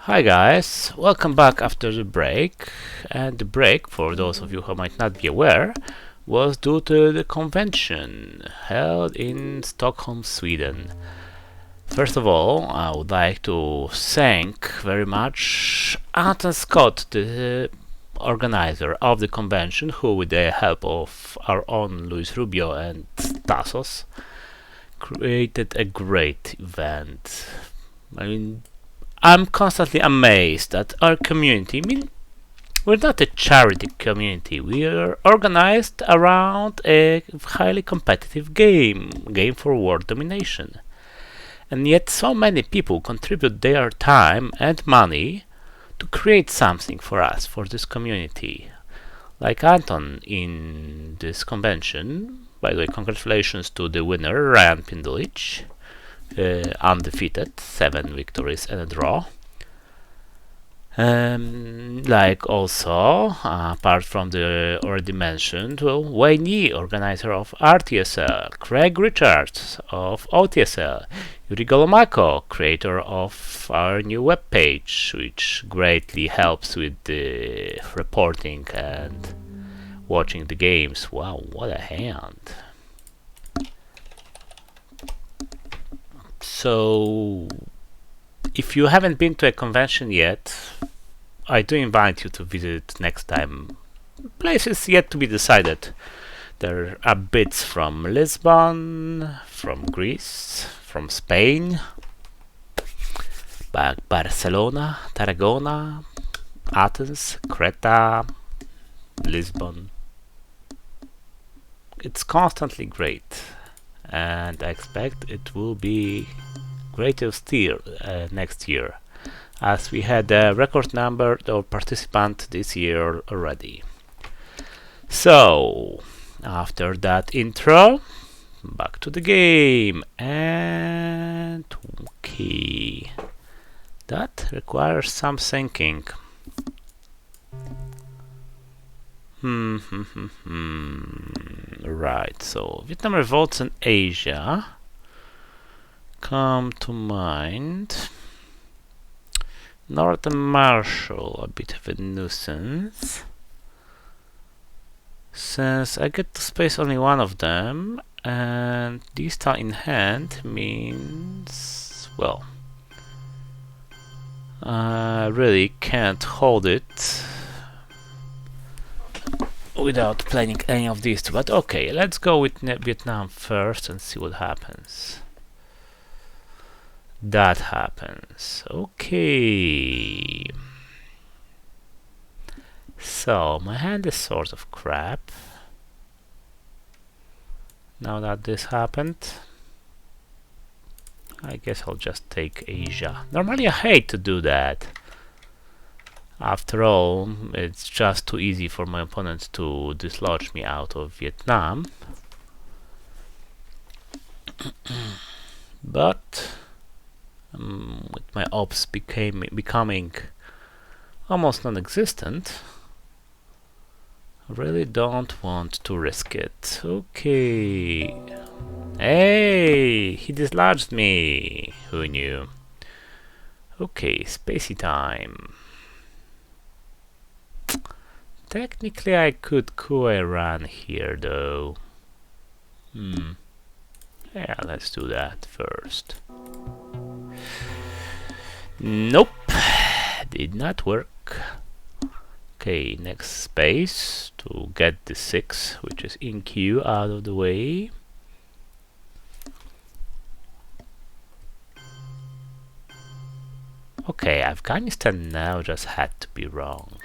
Hi guys, welcome back after the break. And the break, for those of you who might not be aware, was due to the convention held in Stockholm, Sweden. First of all, I would like to thank very much Anton Skott, the organizer of the convention, who with the help of our own Luis Rubio and Tassos created a great event. I'm constantly amazed at our community. We're not a charity community. We are organized around a highly competitive game for world domination. And yet so many people contribute their time and money to create something for us, for this community. Like Anton in this convention. By the way, congratulations to the winner, Ryan Pindulich. Undefeated, 7 victories and a draw. Like also, apart from the already mentioned, Wayne Yee, organizer of RTSL, Craig Richards of OTSL, Yuri Golomako, creator of our new webpage, which greatly helps with the reporting and watching the games. Wow, what a hand! So, if you haven't been to a convention yet, I do invite you to visit next time. Places yet to be decided. There are bits from Lisbon, from Greece, from Spain, Barcelona, Tarragona, Athens, Creta, Lisbon. It's constantly great. And I expect it will be greater still next year, as we had a record number of participants this year already. So, after that intro, back to the game. And okay, that requires some thinking. Right, so Vietnam revolts in Asia come to mind. Northern Marshall, a bit of a nuisance. Since I get to space only one of them, and this time in hand means, well, I really can't hold it without planning any of these two. But okay, let's go with Vietnam first and see what happens. That happens. Okay. So, my hand is sort of crap. Now that this happened, I guess I'll just take Asia. Normally I hate to do that. After all, it's just too easy for my opponent to dislodge me out of Vietnam. But with my ops becoming almost non-existent, I really don't want to risk it. Okay. Hey, he dislodged me. Who knew? Okay, spacey time. Technically, I could coup a run here, though. Yeah, let's do that first. Nope, did not work. Okay, next space to get the 6, which is in queue, out of the way. Okay, Afghanistan now just had to be wrong.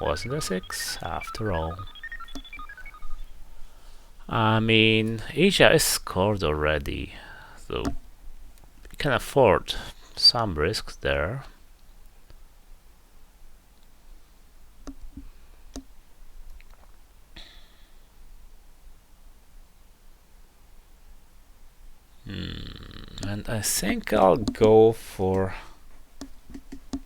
Wasn't a 6 after all. I mean, Asia is scored already, so we can afford some risks there. And I think I'll go for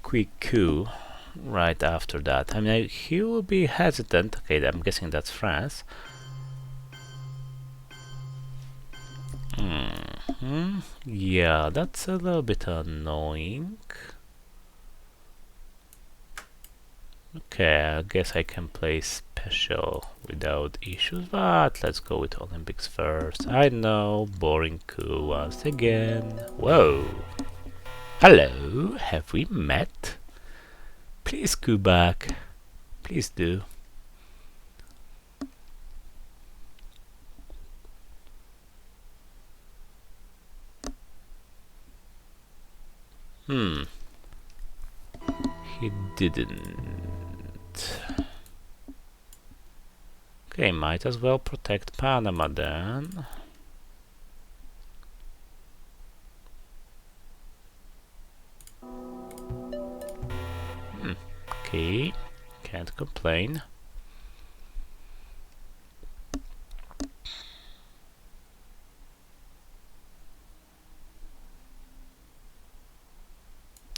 quick coup right after that. I mean, he will be hesitant. Okay, I'm guessing that's France. Yeah, that's a little bit annoying. Okay, I guess I can play special without issues, but let's go with Olympics first. I know, boring coup once again. Whoa! Hello, have we met? Please go back. Please do. He didn't. Okay, might as well protect Panama then. Okay, can't complain.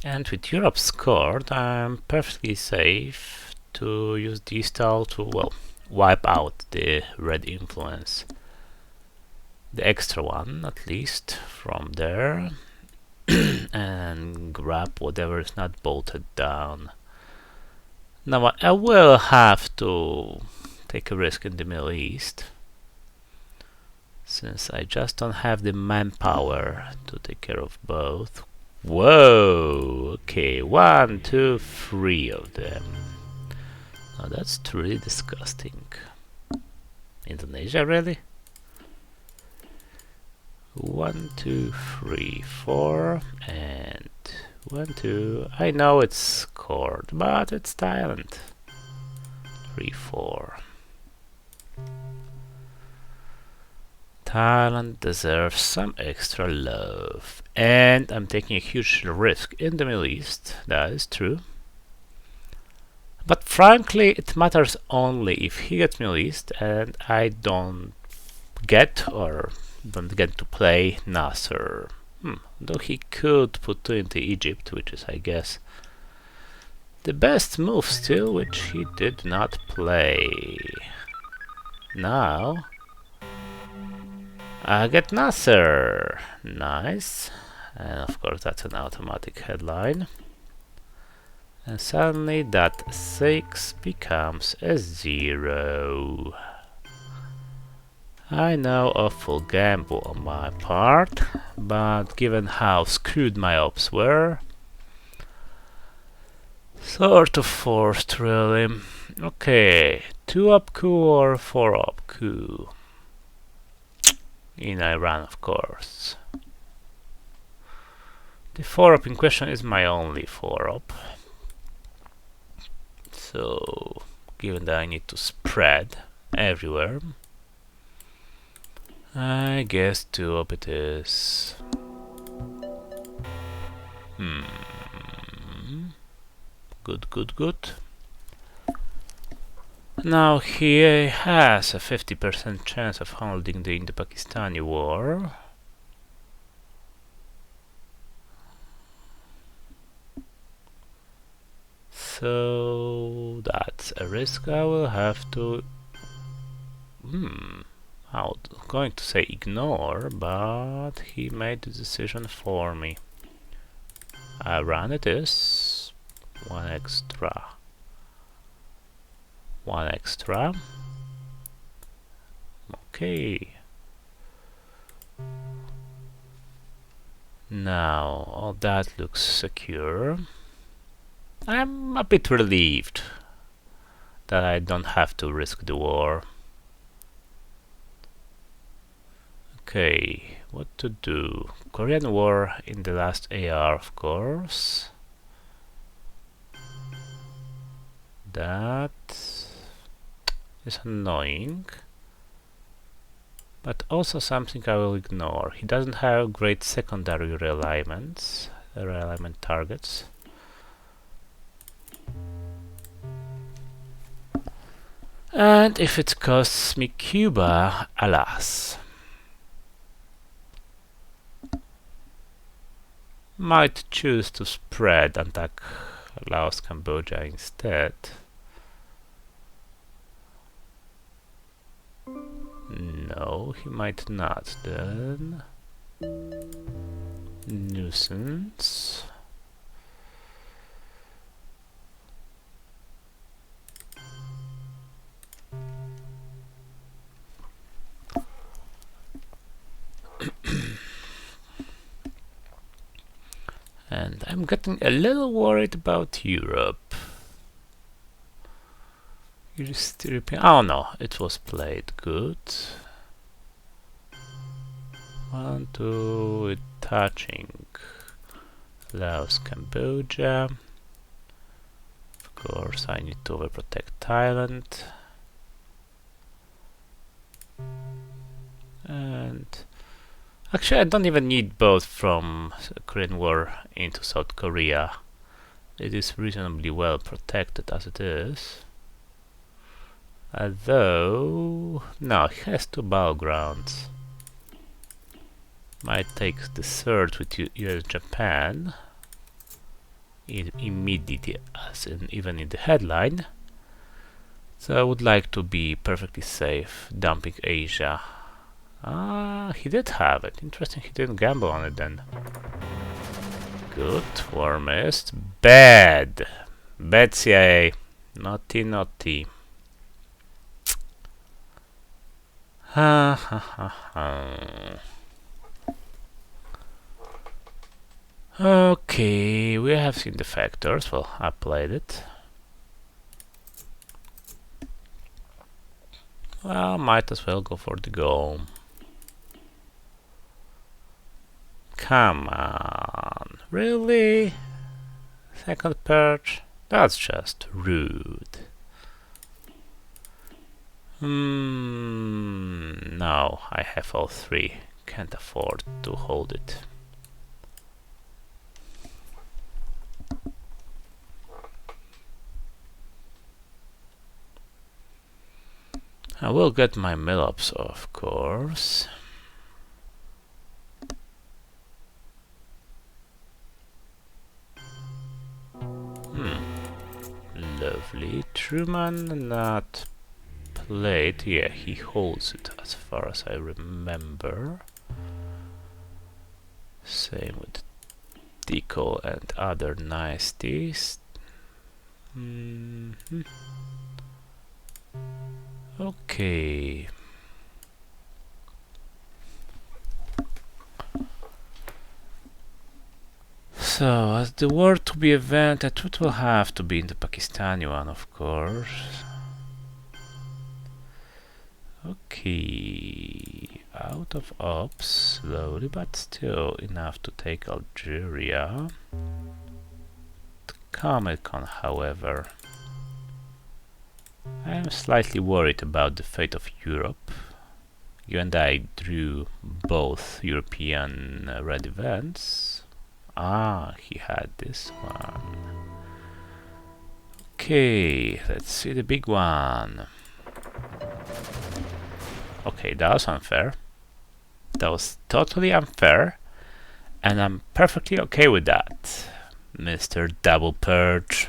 And with Europe scored, I'm perfectly safe to use this style to, well, wipe out the red influence. The extra one, at least, from there. And grab whatever is not bolted down. Now I will have to take a risk in the Middle East, since I just don't have the manpower to take care of both. Whoa! Okay, 1, 2, 3 of them. Now that's truly disgusting. Indonesia, really? 1, 2, 3, 4, and 1, 2. I know it's scored, but it's Thailand. 3, 4. Thailand deserves some extra love. And I'm taking a huge risk in the Middle East, that is true. But frankly, it matters only if he gets Middle East and I don't get to play Nasser. Though he could put 2 into Egypt, which is, I guess, the best move still, which he did not play. Now I get Nasser. Nice. And of course that's an automatic headline. And suddenly that 6 becomes a 0. I know, a full gamble on my part, but given how screwed my ops were, sort of forced, really. Okay, 2 up coup or 4 up coup? In Iran, of course. The 4 up in question is my only 4 up. So, given that I need to spread everywhere, I guess 2 up it is. Good, good, good. Now he has a 50% chance of holding the Indo-Pakistani war. So that's a risk I will have to I'm going to say ignore, but he made the decision for me. Iran it is. 1 extra. 1 extra. Okay. Now all that looks secure. I'm a bit relieved that I don't have to risk the war. Okay, what to do? Korean War in the last AR, of course. That is annoying, but also something I will ignore. He doesn't have great secondary realignment targets. And if it costs me Cuba, alas. Might choose to spread and attack Laos, Cambodia instead. No, he might not then. Nuisance. And I'm getting a little worried about Europe. Oh no, it was played good. 1, 2, it touching. Laos, Cambodia. Of course, I need to overprotect Thailand. And actually, I don't even need both from Korean War into South Korea. It is reasonably well protected as it is. Although, no, he has 2 battlegrounds. Might take the third with US-Japan immediately, as in even in the headline. So I would like to be perfectly safe dumping Asia. Ah, he did have it. Interesting, he didn't gamble on it then. Good, warmest. Bad. Bad CIA. Naughty, naughty. Ha ha ha ha. Okay, we have seen the factors. Well, I played it. Well, might as well go for the goal. Come on, really? Second perch? That's just rude. No, I have all 3. Can't afford to hold it. I will get my mill-ups, of course. Lovely. Truman not played. Yeah, he holds it as far as I remember. Same with Deco and other niceties. Okay. So, as the war to be event, it will have to be in the Pakistani one, of course. Okay, out of ops, slowly but still enough to take Algeria. Comic-Con, however. I am slightly worried about the fate of Europe. Given that I drew both European red events. Ah, he had this one. Okay, let's see the big one. Okay, that was unfair. That was totally unfair. And I'm perfectly okay with that, Mr. Double Purge.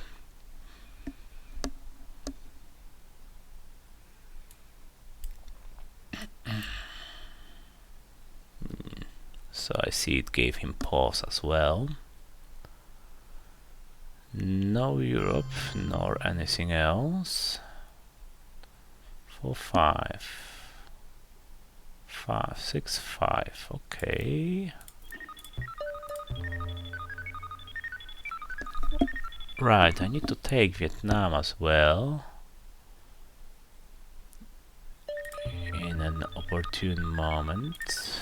So I see it gave him pause as well. No Europe, nor anything else. 4, 5. 5, 6, 5. Okay. Right, I need to take Vietnam as well. In an opportune moment.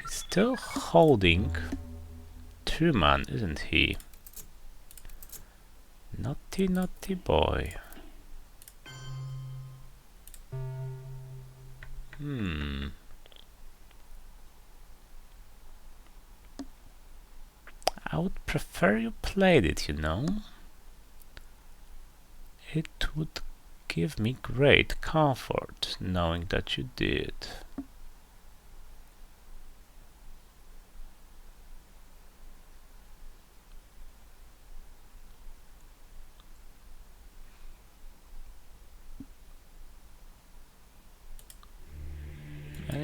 He's still holding Truman, isn't he? Naughty, naughty boy. I would prefer you played it, you know. It would give me great comfort knowing that you did.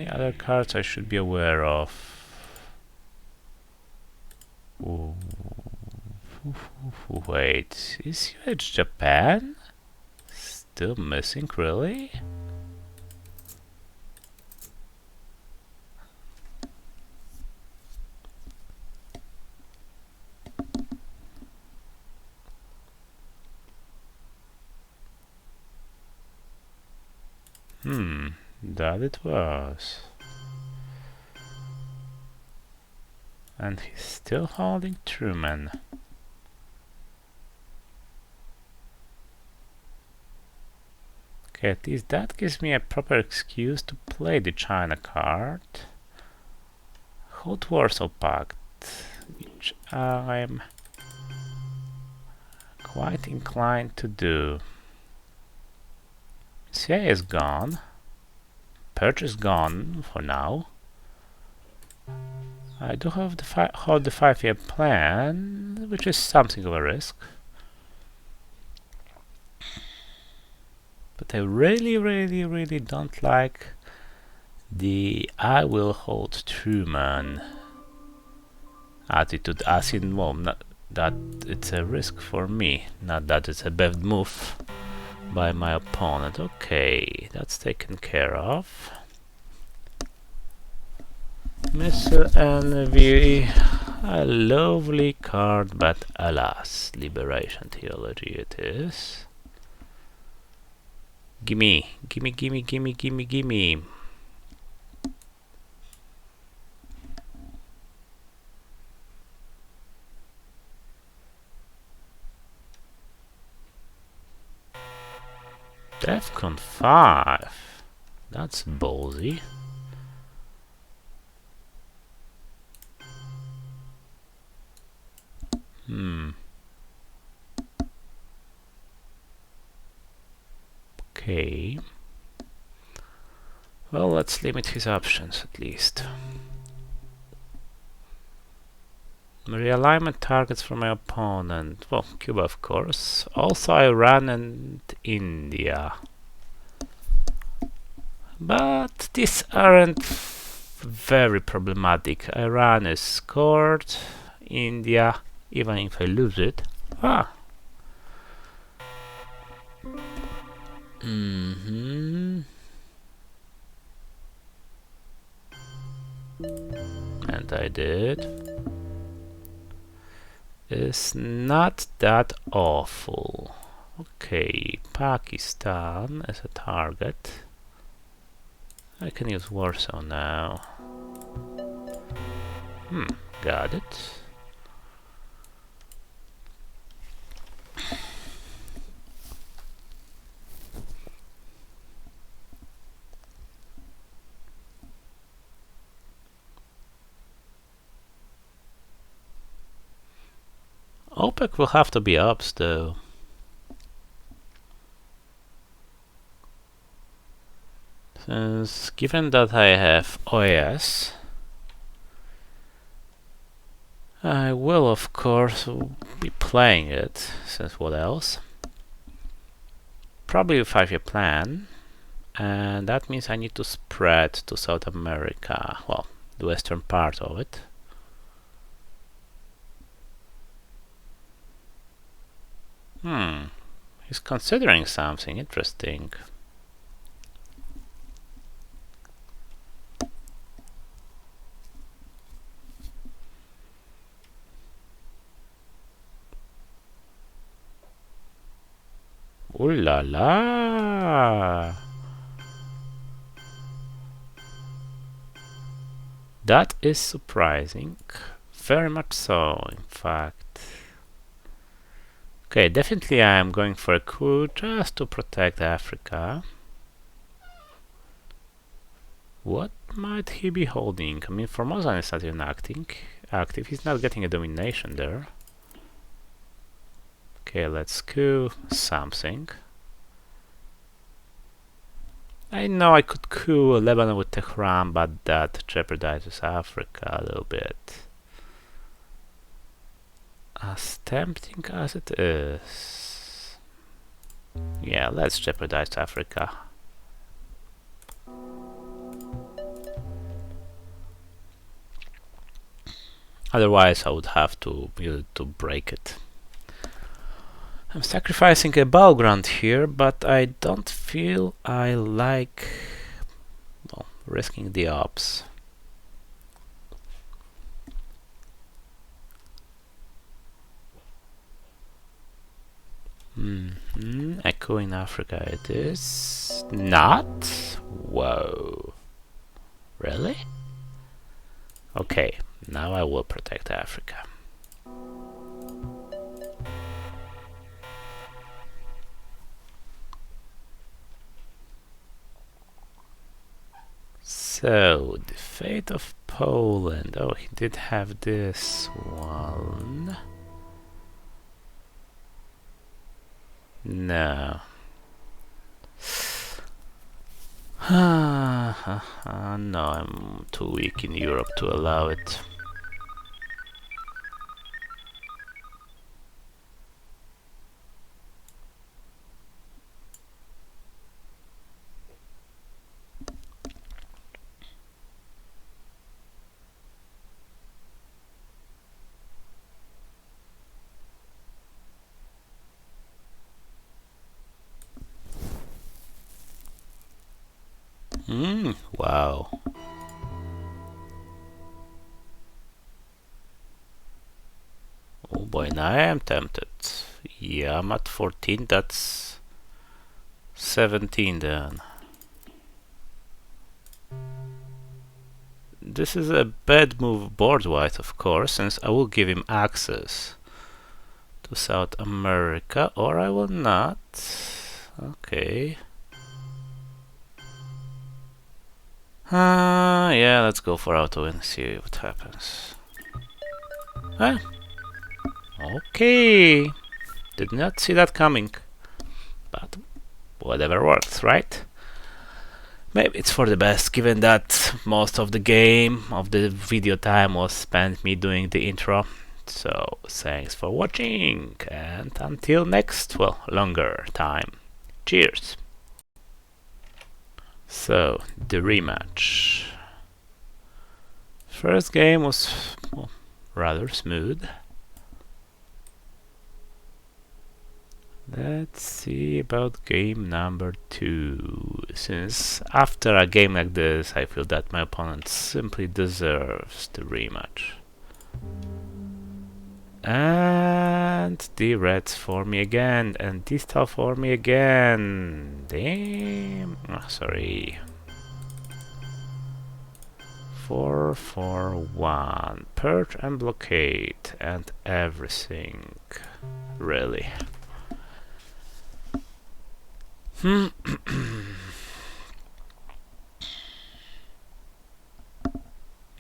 Any other cards I should be aware of? Ooh. Wait, is UH Japan still missing, really? That it was. And he's still holding Truman. Okay, at least that gives me a proper excuse to play the China card. Hold Warsaw Pact, which I'm quite inclined to do. CIA is gone. Purchase gone for now. I do have the hold the 5-year plan, which is something of a risk. But I really don't like the I will hold Truman attitude, as in, well, not that it's a risk for me, not that it's a bad move by my opponent. Okay, that's taken care of. Mr. Envy, a lovely card, but alas, Liberation Theology it is. Gimme. Defcon 5. That's ballsy. Okay. Well, let's limit his options at least. Realignment targets for my opponent. Well, Cuba, of course. Also Iran and India. But these aren't very problematic. Iran is scored. India, even if I lose it. And I did. It's not that awful. Okay, Pakistan as a target. I can use Warsaw now. Got it. OPEC will have to be ups though. Since given that I have OAS, I will of course be playing it, since what else? Probably a 5-year plan, and that means I need to spread to South America, well, the western part of it. He's considering something interesting. Ooh la la! That is surprising. Very much so, in fact. Okay, definitely I am going for a coup just to protect Africa. What might he be holding? I mean, Formosa is not even active. He's not getting a domination there. Okay, let's coup something. I know I could coup Lebanon with Tehran, but that jeopardizes Africa a little bit. As tempting as it is. Yeah, let's jeopardize Africa. Otherwise, I would have to use it to break it. I'm sacrificing a battleground here, but I don't feel I like, well, risking the ops. Echo in Africa it is. Not? Whoa. Really? Okay, now I will protect Africa. So, the fate of Poland. Oh, he did have this one. No. No, I'm too weak in Europe to allow it. Wow. Oh boy, now I am tempted. Yeah, I'm at 14, that's 17 then. This is a bad move board-wise, of course, since I will give him access to South America, or I will not. Okay. Yeah, let's go for auto and see what happens. Ah, okay. Did not see that coming. But whatever works, right? Maybe it's for the best, given that most of the game, of the video time was spent me doing the intro. So, thanks for watching, and until next, well, longer time. Cheers! So, the rematch. First game was, well, rather smooth. Let's see about game number 2. Since after a game like this, I feel that my opponent simply deserves the rematch. And the reds for me again, and this stuff for me again. Damn. Oh, sorry. 4-4-1. Purge and blockade and everything. Really.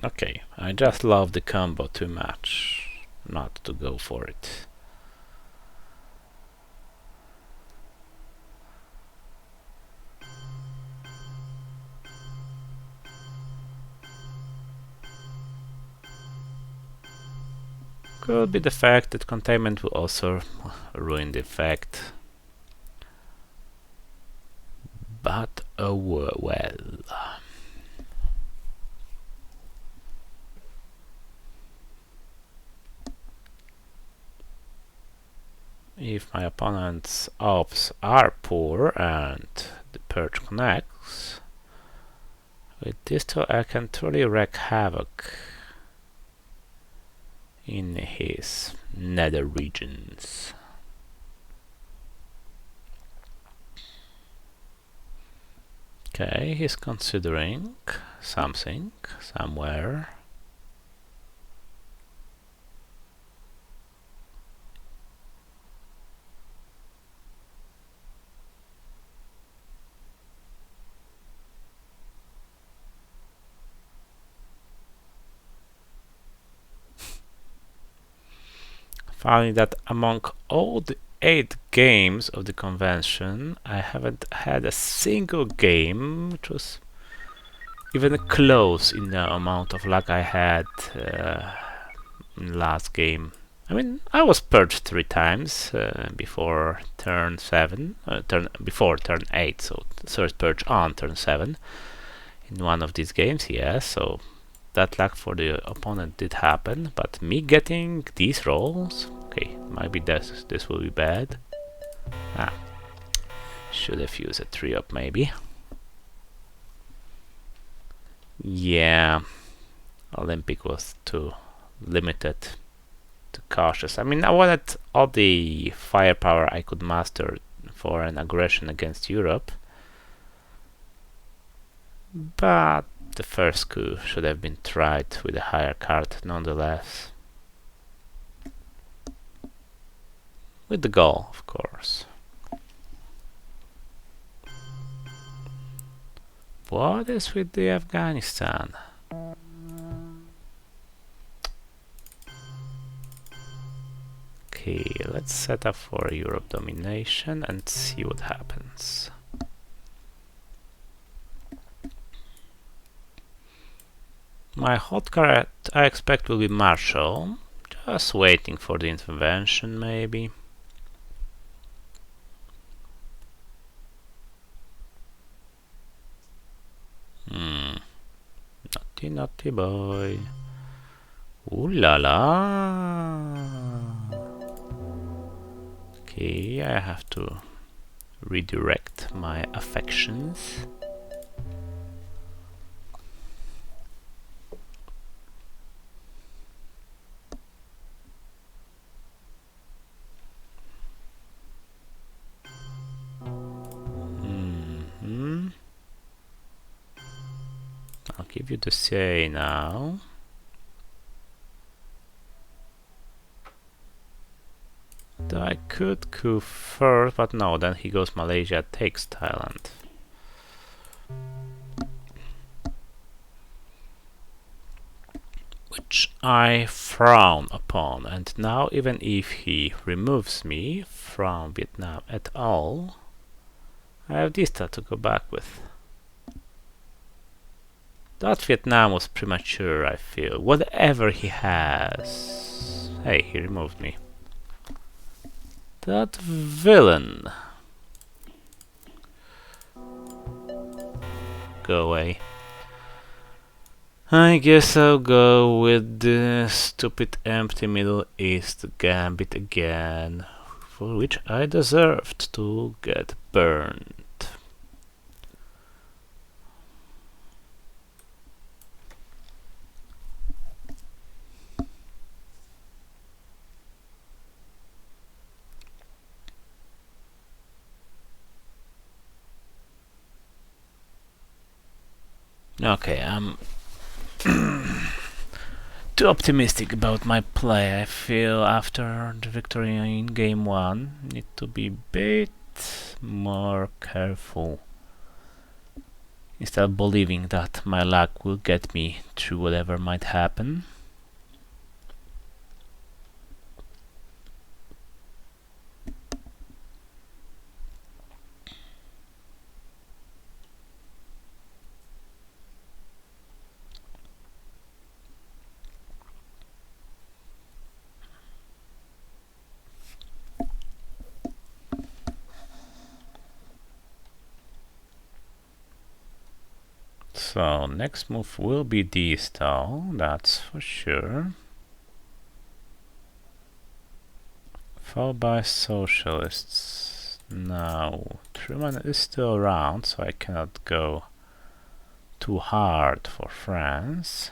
Okay, I just love the combo too much not to go for it. Could be the fact that containment will also ruin the effect. But oh well. If my opponent's ops are poor and the purge connects, with this tool I can truly wreak havoc in his nether regions. Okay, he's considering something somewhere. Finding that among all the 8 games of the convention, I haven't had a single game which was even close in the amount of luck I had in the last game. I mean, I was purged 3 times before turn 7, before turn 8, so first purge on turn 7 in one of these games, yes, so that luck for the opponent did happen, but me getting these rolls, okay, maybe this will be bad. Ah, should have used a 3-up maybe. Yeah, Olympic was too limited, too cautious. I mean, I wanted all the firepower I could master for an aggression against Europe, but the first coup should have been tried with a higher card nonetheless. With the goal, of course. What is with the Afghanistan? Okay, let's set up for Europe domination and see what happens. My hot card I expect will be Marshall. Just waiting for the intervention maybe. Naughty, naughty boy. Ooh la la. Okay, I have to redirect my affections. I'll give you the say now. I could coup first, but no, then he goes Malaysia, takes Thailand. Which I frown upon, and now even if he removes me from Vietnam at all, I have this to go back with. That Vietnam was premature, I feel. Whatever he has... Hey, he removed me. That villain. Go away. I guess I'll go with the stupid empty Middle East gambit again, for which I deserved to get burned. Okay, I'm too optimistic about my play. I feel after the victory in game 1, need to be a bit more careful. Instead of believing that my luck will get me through whatever might happen. So next move will be D-style, that's for sure. Followed by socialists. Now Truman is still around, so I cannot go too hard for France.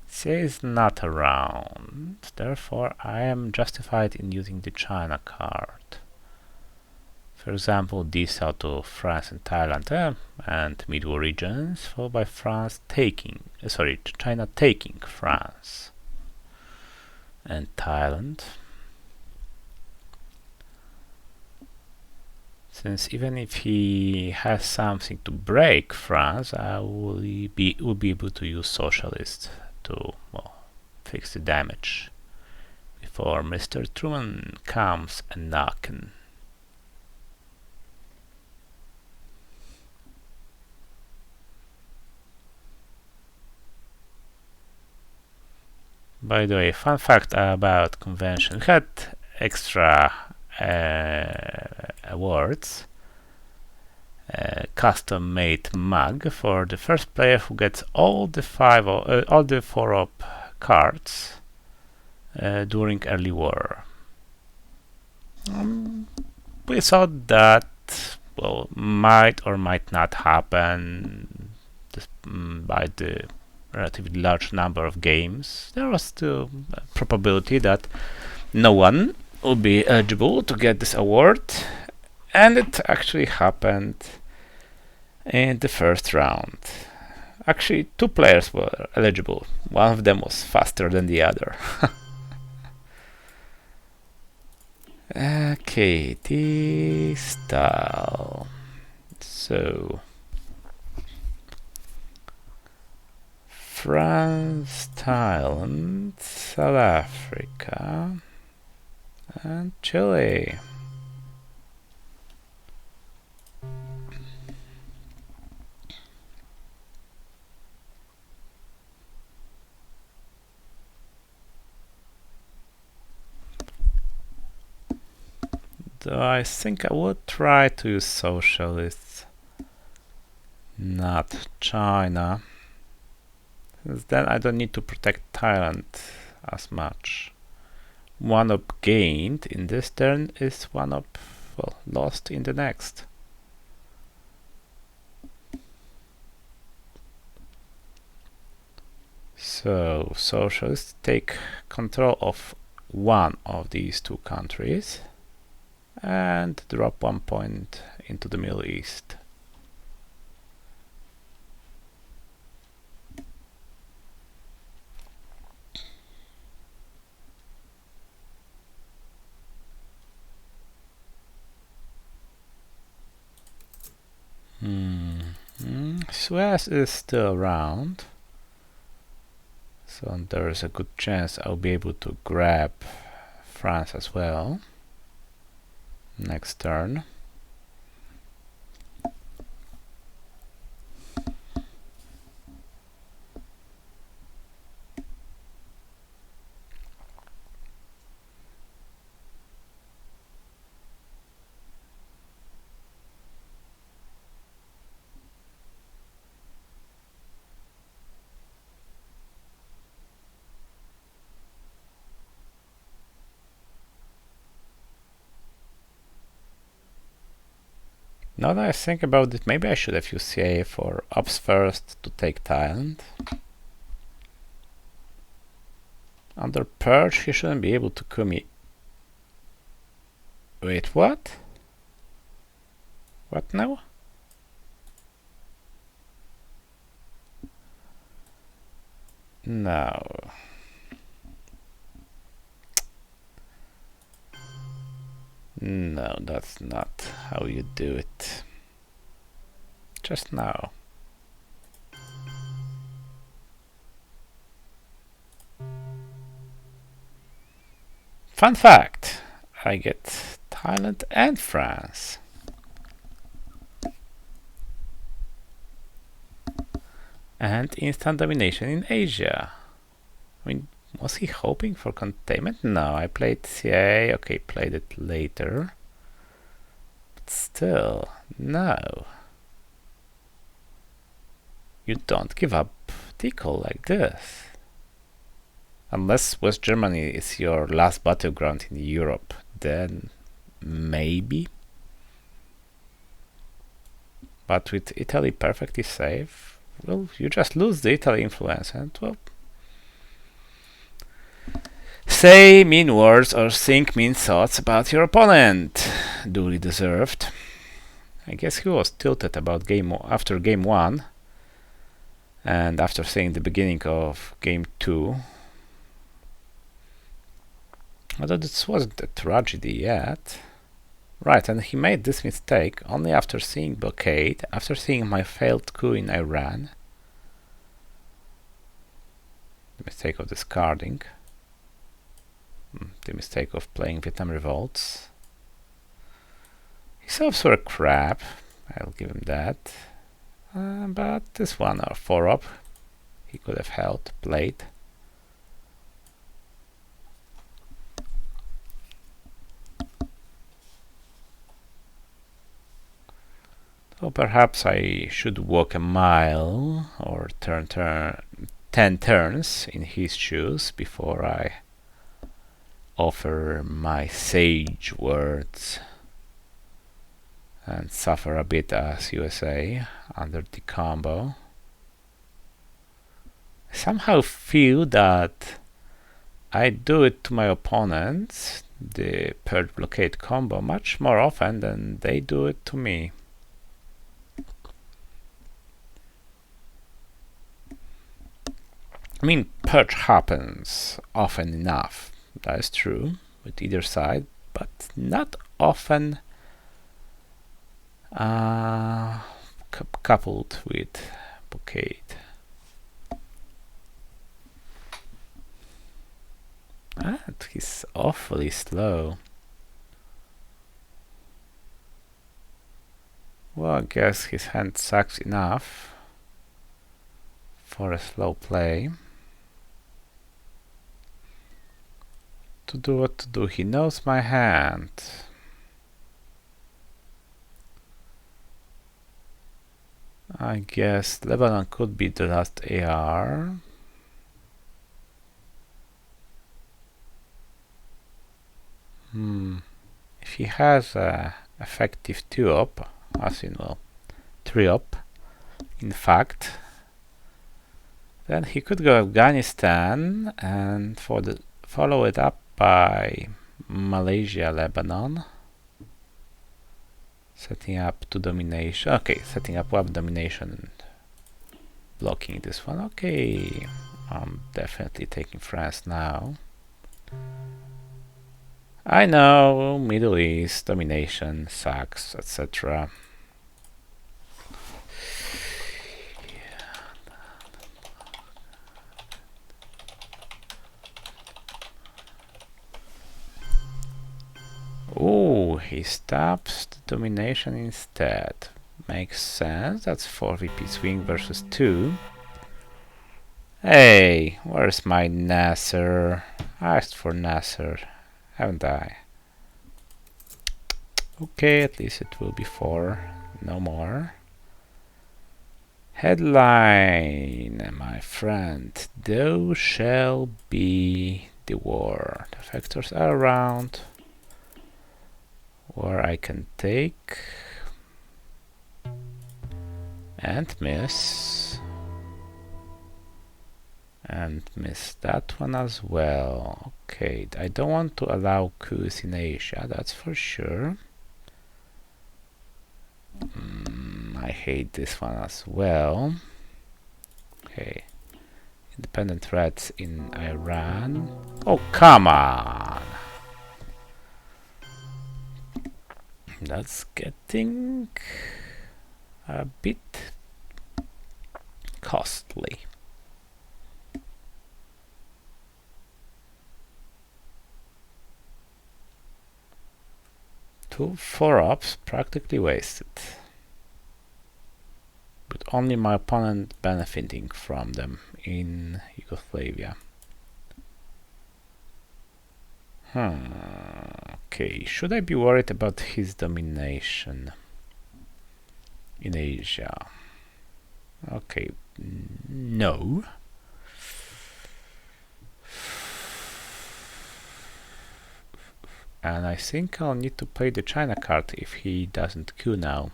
C is not around, therefore I am justified in using the China card. For example, this out to France and Thailand and mid-war regions, followed by France taking, China taking France and Thailand. Since even if he has something to break France, I will be able to use socialist to fix the damage before Mr. Truman comes a knocking. By the way, fun fact about convention: we had extra awards custom-made mug for the first player who gets all the all the 4-up cards during early war. We thought that, well, might or might not happen by the relatively large number of games. There was still a probability that no one would be eligible to get this award, and it actually happened in the first round. Actually, 2 players were eligible. One of them was faster than the other. Okay, the style. So France, Thailand, South Africa, and Chile. Though I think I would try to use socialists, not China. Since then I don't need to protect Thailand as much. 1-up gained in this turn is 1-up, well, lost in the next. So socialists take control of one of these 2 countries and drop 1 point into the Middle East. Suez is still around, so there is a good chance I'll be able to grab France as well next turn. Now that I think about it, maybe I should have used CA for ups first to take Thailand. Under Purge, he shouldn't be able to coup me. Wait, what? What now? No. No, that's not how you do it. Just now. Fun fact, I get Thailand and France. And instant domination in Asia. I mean, was he hoping for containment? No, I played CA. Okay, played it later. But still, no. You don't give up Tikal like this. Unless West Germany is your last battleground in Europe, then maybe. But with Italy perfectly safe, well, you just lose the Italy influence and, well, say mean words or think mean thoughts about your opponent. Duly deserved. I guess he was tilted about after game 1 and after seeing the beginning of game 2. Although this wasn't a tragedy yet. Right, and he made this mistake only after seeing blockade, after seeing my failed coup in Iran. The mistake of discarding. The mistake of playing Vietnam revolts. His subs were crap, I'll give him that. But this one, or 4-up, he could have held, played. So perhaps I should walk a mile or turn 10 turns in his shoes before I offer my sage words and suffer a bit as USA under the combo. I somehow feel that I do it to my opponents, the purge blockade combo, much more often than they do it to me. I mean, purge happens often enough, that is true, with either side, but not often coupled with blockade. He's awfully slow. Well, I guess his hand sucks enough for a slow play. To do what to do, he knows my hand. I guess Lebanon could be the last AR. If he has a effective 2-op, as in, well, 3-op, in fact, then he could go Afghanistan and follow it up by Malaysia, Lebanon, setting up to domination. Okay, setting up web domination and blocking this one. Okay, I'm definitely taking France now. I know, Middle East, domination, sucks, etc. Oh, he stops the domination instead. Makes sense, that's 4 VP swing versus 2. Hey, where's my Nasser? I asked for Nasser, haven't I? Okay, at least it will be 4, no more. Headline, my friend, thou shall be the war. The factors are around where I can take and miss that one as well. Okay, I don't want to allow coups in Asia, that's for sure. I hate this one as well. Okay, independent threats in Iran. Oh, come on! That's getting a bit costly. 2 4-ups practically wasted, but only my opponent benefiting from them in Yugoslavia. Okay, should I be worried about his domination in Asia? Okay, no. And I think I'll need to play the China card if he doesn't coup now.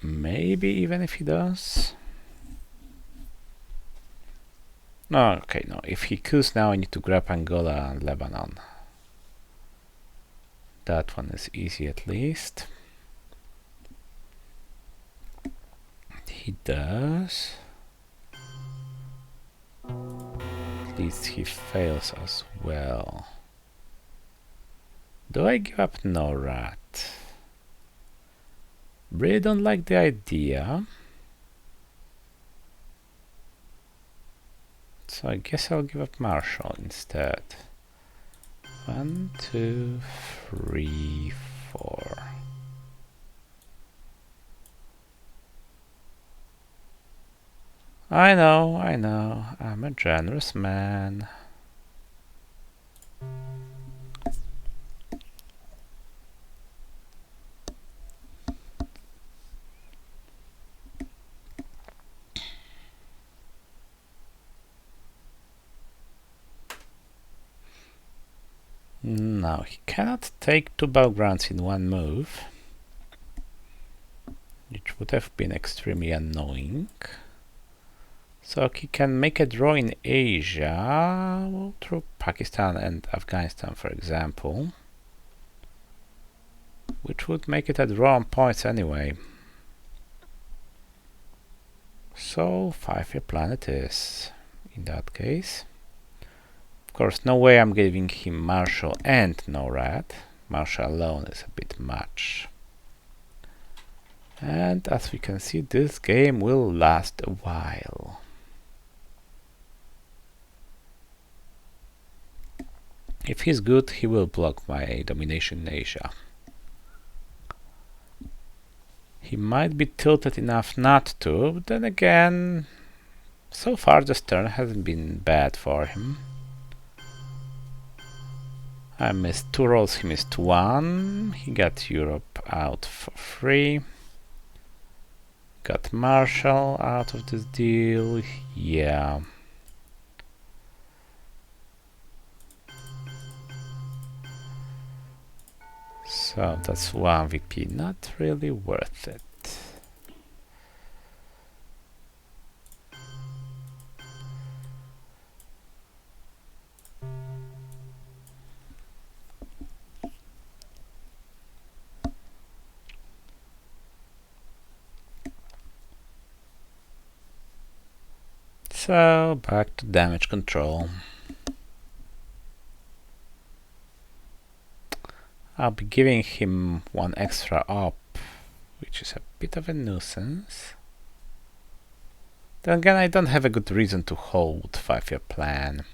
Maybe even if he does. No, okay, no. If he coups now, I need to grab Angola and Lebanon. That one is easy at least. He does. At least he fails as well. Do I give up? No, rat. Really don't like the idea. So I guess I'll give up Marshall instead. 1, 2, 3, 4. I know, I'm a generous man. Now he cannot take two battlegrounds in one move, which would have been extremely annoying. So he can make a draw in Asia, well, through Pakistan and Afghanistan, for example, which would make it a draw on points anyway. So 5-year plan it is, in that case. Of course, no way I'm giving him Marshall and NORAD. Marshall alone is a bit much. And as we can see, this game will last a while. If he's good, he will block my domination in Asia. He might be tilted enough not to, but then again, so far this turn hasn't been bad for him. I missed 2 rolls, he missed 1. He got Europe out for free. Got Marshall out of this deal. Yeah. So that's 1 VP, not really worth it. So back to damage control. I'll be giving him 1 extra up, which is a bit of a nuisance. Then again, I don't have a good reason to hold 5-year plan.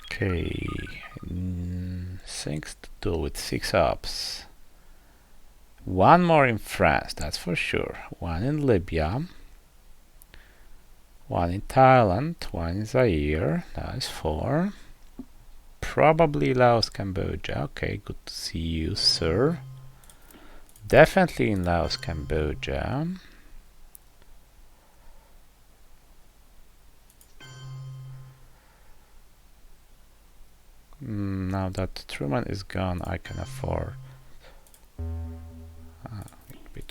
Okay, things to do with 6 ups. 1 more in France, that's for sure. 1 in Libya. 1 in Thailand, 1 in Zaire, that is 4. Probably Laos, Cambodia. Okay, good to see you, sir. Definitely in Laos, Cambodia. Now that Truman is gone, I can afford.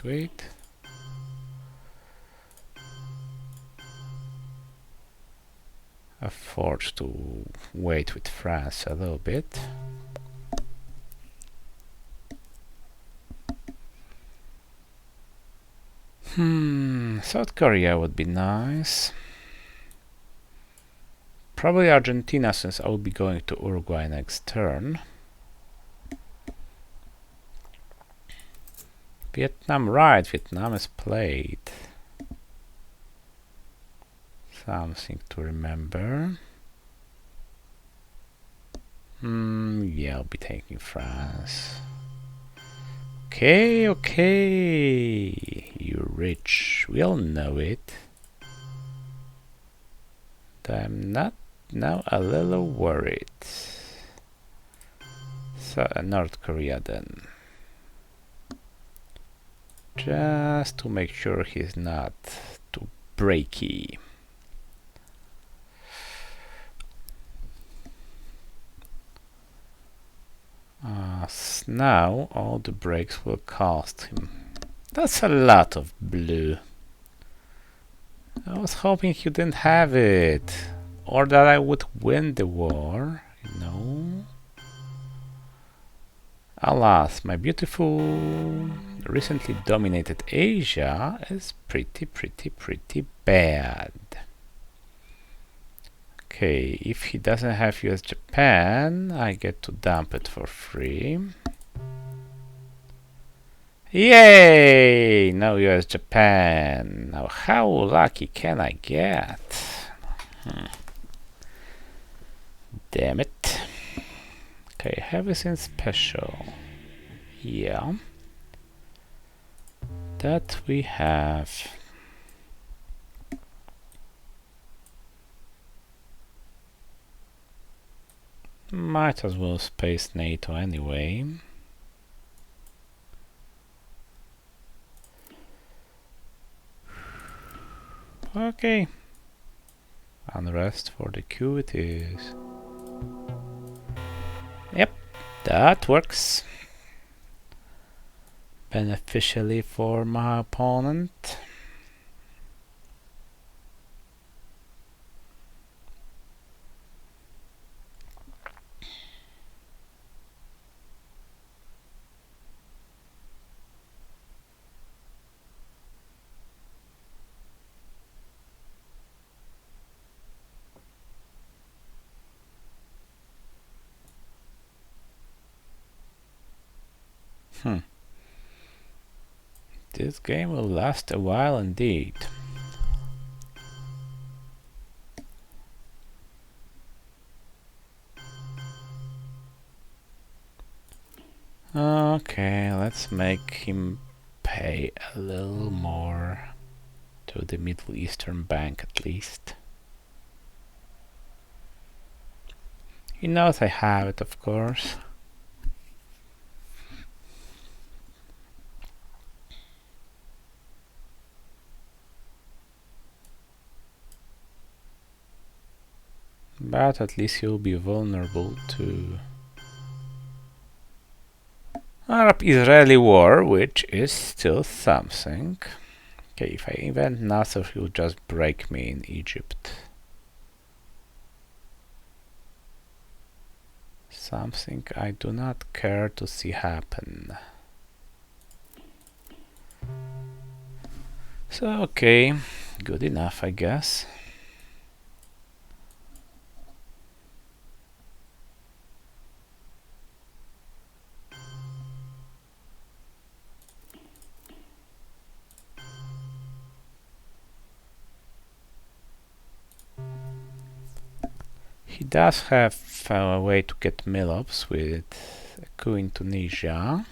Wait. Afford to wait with France a little bit. South Korea would be nice. Probably Argentina, since I will be going to Uruguay next turn. Vietnam, right, Vietnam is played. Something to remember. Yeah, I'll be taking France. Okay, you're rich, we all know it. I'm not now a little worried. So, North Korea then. Just to make sure he's not too breaky. Now all the breaks will cost him. That's a lot of blue. I was hoping you didn't have it, or that I would win the war. No. Alas, my beautiful, recently dominated Asia is pretty bad. Okay, if he doesn't have US Japan, I get to dump it for free. Yay! No US Japan. Now how lucky can I get? Damn it. Okay, everything special. Yeah. That we have. Might as well space NATO anyway. Okay. Unrest for the queue it is. Yep, that works. Beneficially for my opponent. This game will last a while indeed. Okay, let's make him pay a little more to the Middle Eastern Bank at least. He knows I have it, of course. But at least he'll be vulnerable to Arab-Israeli war, which is still something. Okay, if I invent Nasser, he'll just break me in Egypt. Something I do not care to see happen. So, okay, good enough, I guess. He does have a way to get mill-ups with a coup in Tunisia.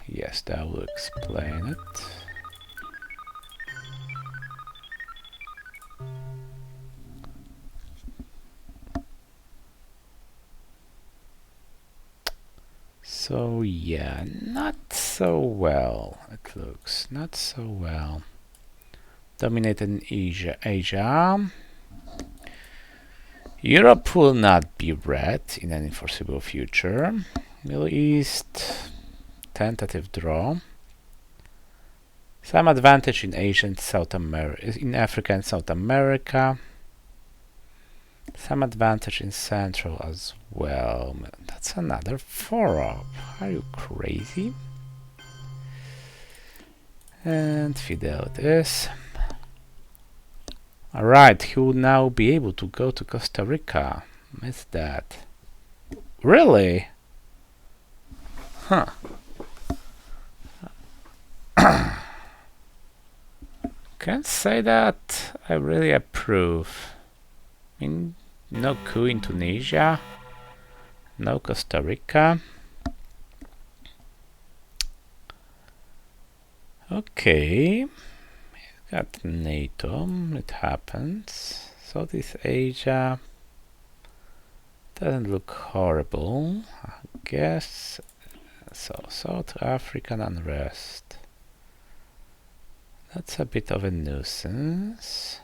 Yes, that will explain it. So yeah, not so well, it looks, not so well. Dominated Asia. Europe will not be red in any foreseeable future. Middle East, tentative draw. Some advantage in Asia and South America, in Africa and South America. Some advantage in Central as well. That's another 4-up. Are you crazy? And Fidel it is. Alright, he will now be able to go to Costa Rica. Missed that. Really? Huh. Can't say that I really approve. I mean, no coup in Tunisia. No Costa Rica. Okay. Got NATO, it happens. Southeast Asia doesn't look horrible, I guess. So, South African unrest. That's a bit of a nuisance.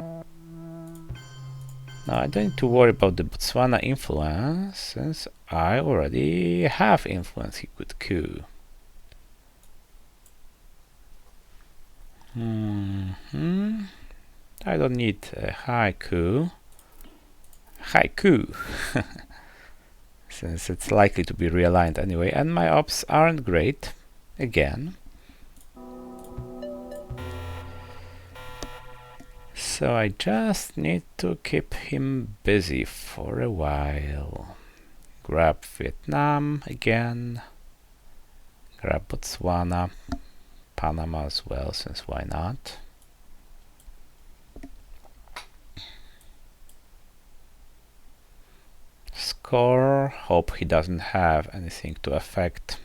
Now I don't need to worry about the Botswana influence, since I already have influence he could coup. I don't need a haiku. Since it's likely to be realigned anyway, and my ops aren't great, again. So I just need to keep him busy for a while. Grab Vietnam again. Grab Botswana. Panama as well, since why not? Score. Hope he doesn't have anything to affect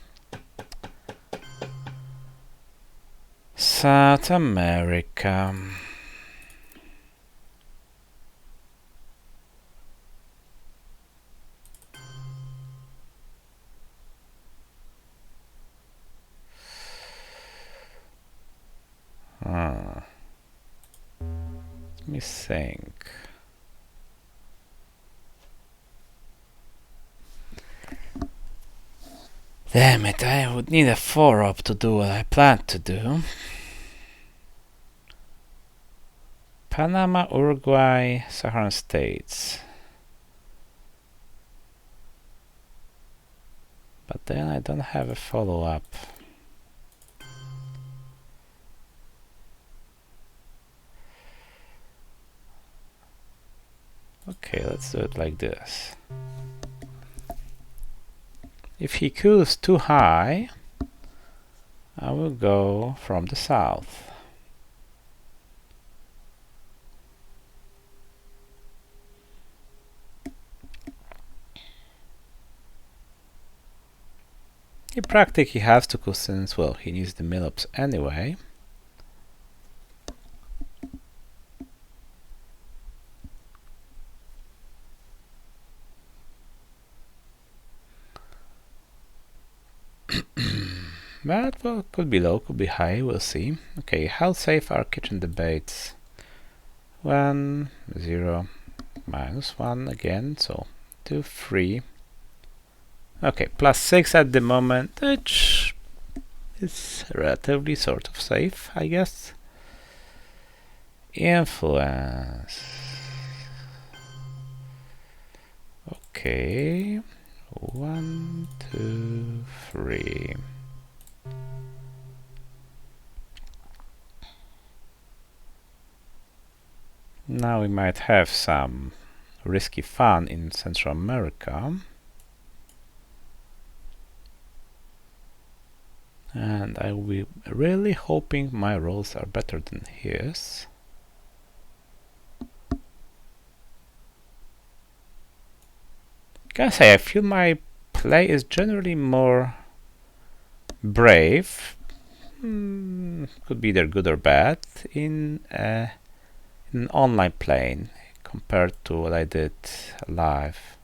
South America. Let me think. Damn it, I would need a 4-up to do what I plan to do. Panama, Uruguay, Saharan states. But then I don't have a follow-up. Okay, let's do it like this. If he goes too high, I will go from the south. In practice, he has to go since, well, he needs the mill-ups anyway. But, well, could be low, could be high, we'll see. Okay, how safe are kitchen debates? 1, 0, -1 again, so 2, 3. Okay, +6 at the moment, which is relatively sort of safe, I guess. Influence. Okay, 1, 2, 3. Now we might have some risky fun in Central America. And I will be really hoping my rolls are better than his. Gotta say, I feel my play is generally more brave. Could be either good or bad in an online plane compared to what I did live.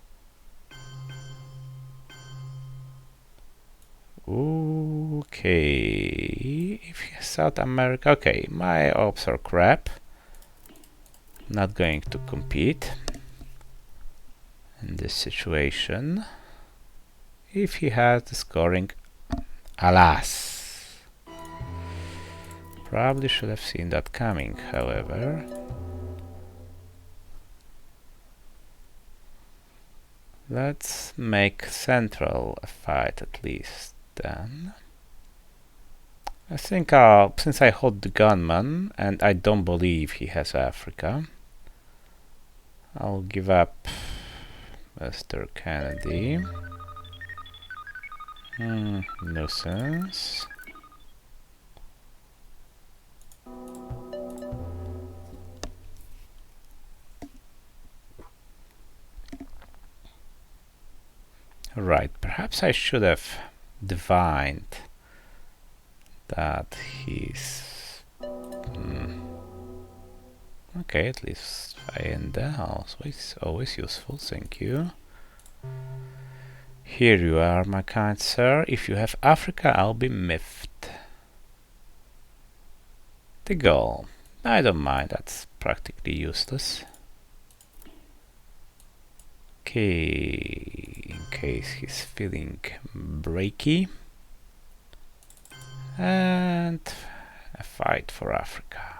Okay, if South America, okay, my ops are crap. Not going to compete in this situation. If he has the scoring, alas. Probably should have seen that coming, however. Let's make Central a fight at least then. I think since I hold the gunman and I don't believe he has Africa, I'll give up Mr. Kennedy. Nuisance. Right, perhaps I should have divined that he's... Okay, at least I end there. Always useful, thank you. Here you are, my kind sir. If you have Africa, I'll be miffed. The goal. I don't mind, that's practically useless. Okay, in case he's feeling breaky. And a fight for Africa.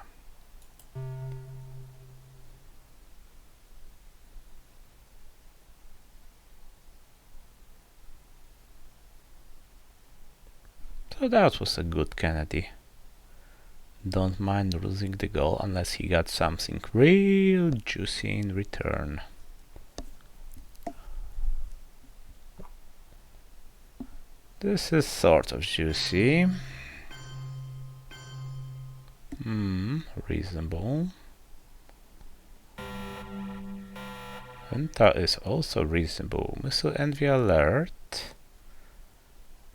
So that was a good Kennedy. Don't mind losing the goal unless he got something real juicy in return. This is sort of juicy. Reasonable. Junta is also reasonable. Missile envy alert.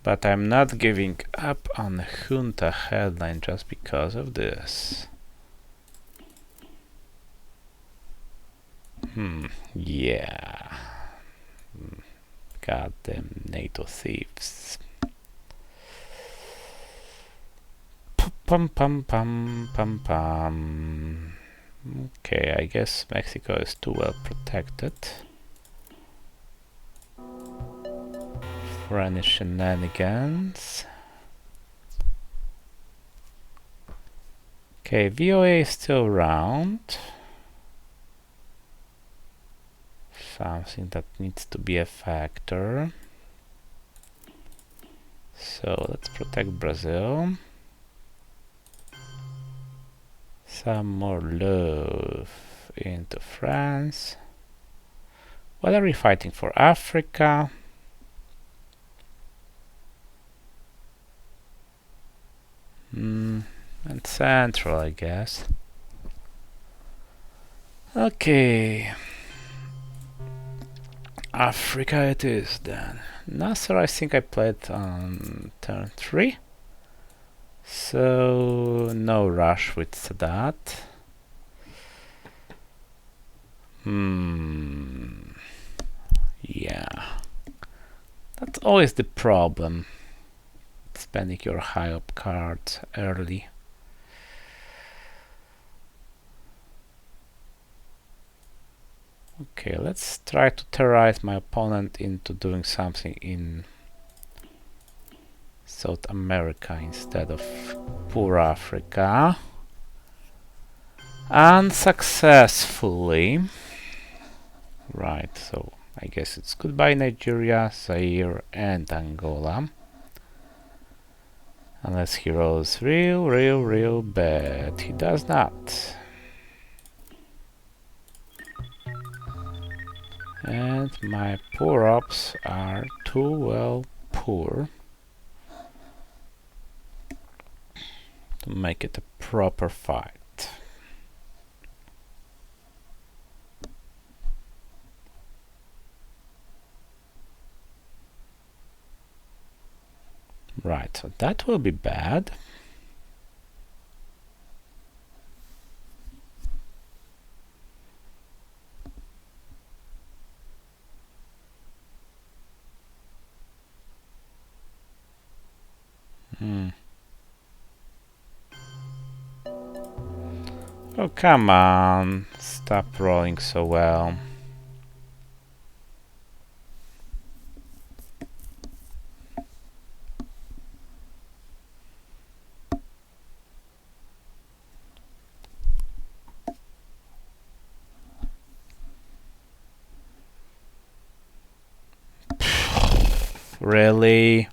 But I'm not giving up on the Junta headline just because of this. Yeah. Goddamn NATO thieves. Pum pum pum pum pum. Okay, I guess Mexico is too well protected for any shenanigans. Okay, VOA is still around. Something that needs to be a factor. So let's protect Brazil. Some more love into France. What are we fighting for? Africa. And Central, I guess. Okay. Africa it is then. Nasser, I think I played on turn 3. So no rush with Sadat. Yeah. That's always the problem. Spending your high up cards early. Okay, let's try to terrorize my opponent into doing something in South America instead of poor Africa. Unsuccessfully. Right, so I guess it's goodbye Nigeria, Zaire and Angola. Unless he rolls real bad. He does not. And my poor ops are too well poor to make it a proper fight. Right, so that will be bad. Oh, come on. Stop rolling so well. Really?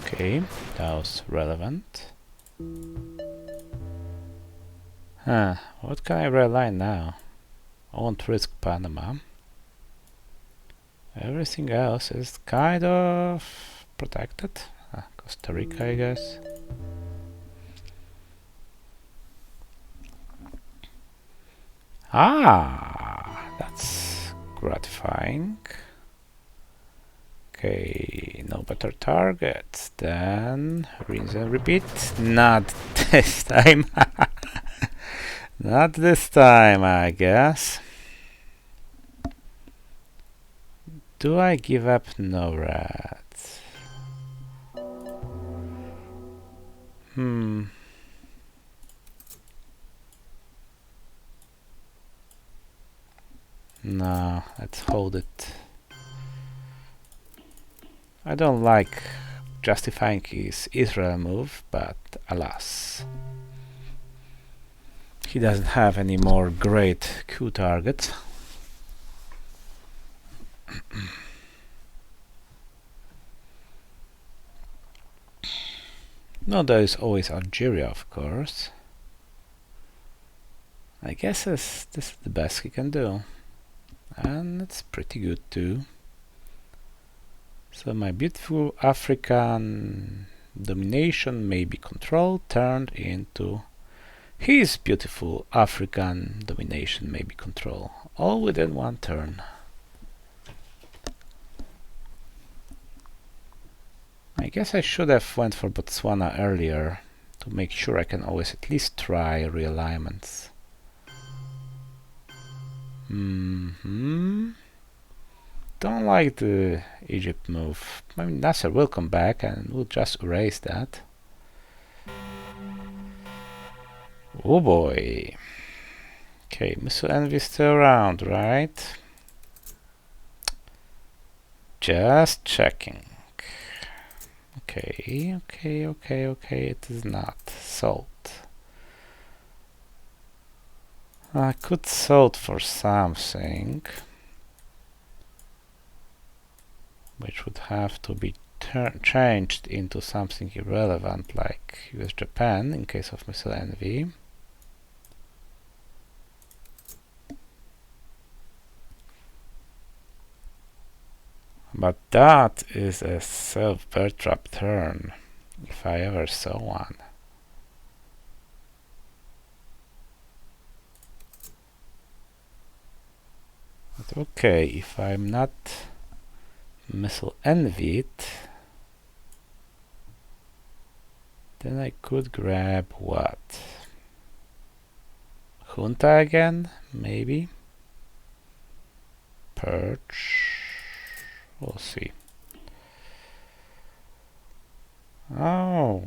Okay, that was relevant. What can I rely now? I won't risk Panama. Everything else is kind of protected. Costa Rica, I guess. That's gratifying. Okay, no better targets. Then rinse and repeat. Not this time. Not this time, I guess. Do I give up? No rats. No, let's hold it. I don't like justifying his Israel move, but alas. He doesn't have any more great coup targets. No, there is always Algeria, of course. I guess this is the best he can do. And it's pretty good too. So my beautiful African domination may be controlled, turned into his beautiful African domination may be controlled. All within one turn. I guess I should have went for Botswana earlier to make sure I can always at least try realignments. Don't like the Egypt move. I mean, Nasser will come back and we'll just erase that. Oh boy. Okay, Mr. Envy's still around, right? Just checking. Okay, it is not. Sold. I could sold for something, which would have to be changed into something irrelevant, like US Japan, in case of Mr. Envy. But that is a self-bear trap turn, if I ever saw one. But okay, if I'm not missile envied, then I could grab what? Junta again, maybe? Perch. We'll see. Oh.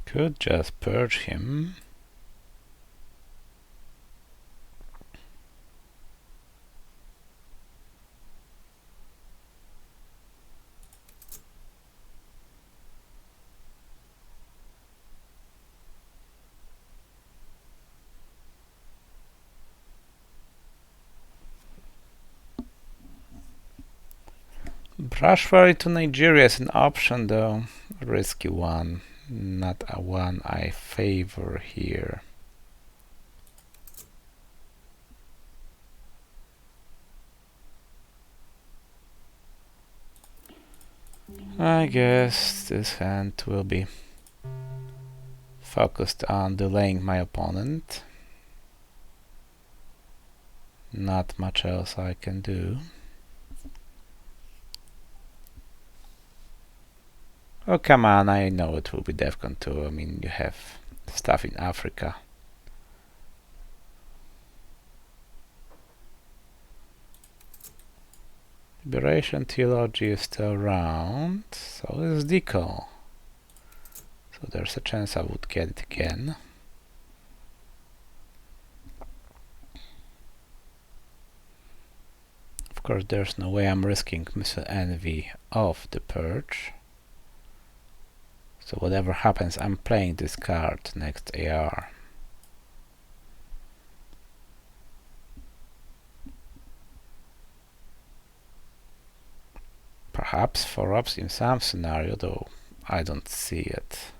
Could just purge him. Brushfire to Nigeria is an option, though. A risky one. Not a one I favor here. I guess this hand will be focused on delaying my opponent. Not much else I can do. Oh, come on, I know it will be Defcon 2. I mean, you have stuff in Africa. Liberation Theology is still around, so is Deco. So there's a chance I would get it again. Of course, there's no way I'm risking Mr. Envy off the Purge. So whatever happens, I'm playing this card next AR. Perhaps 4-ups in some scenario, though I don't see it.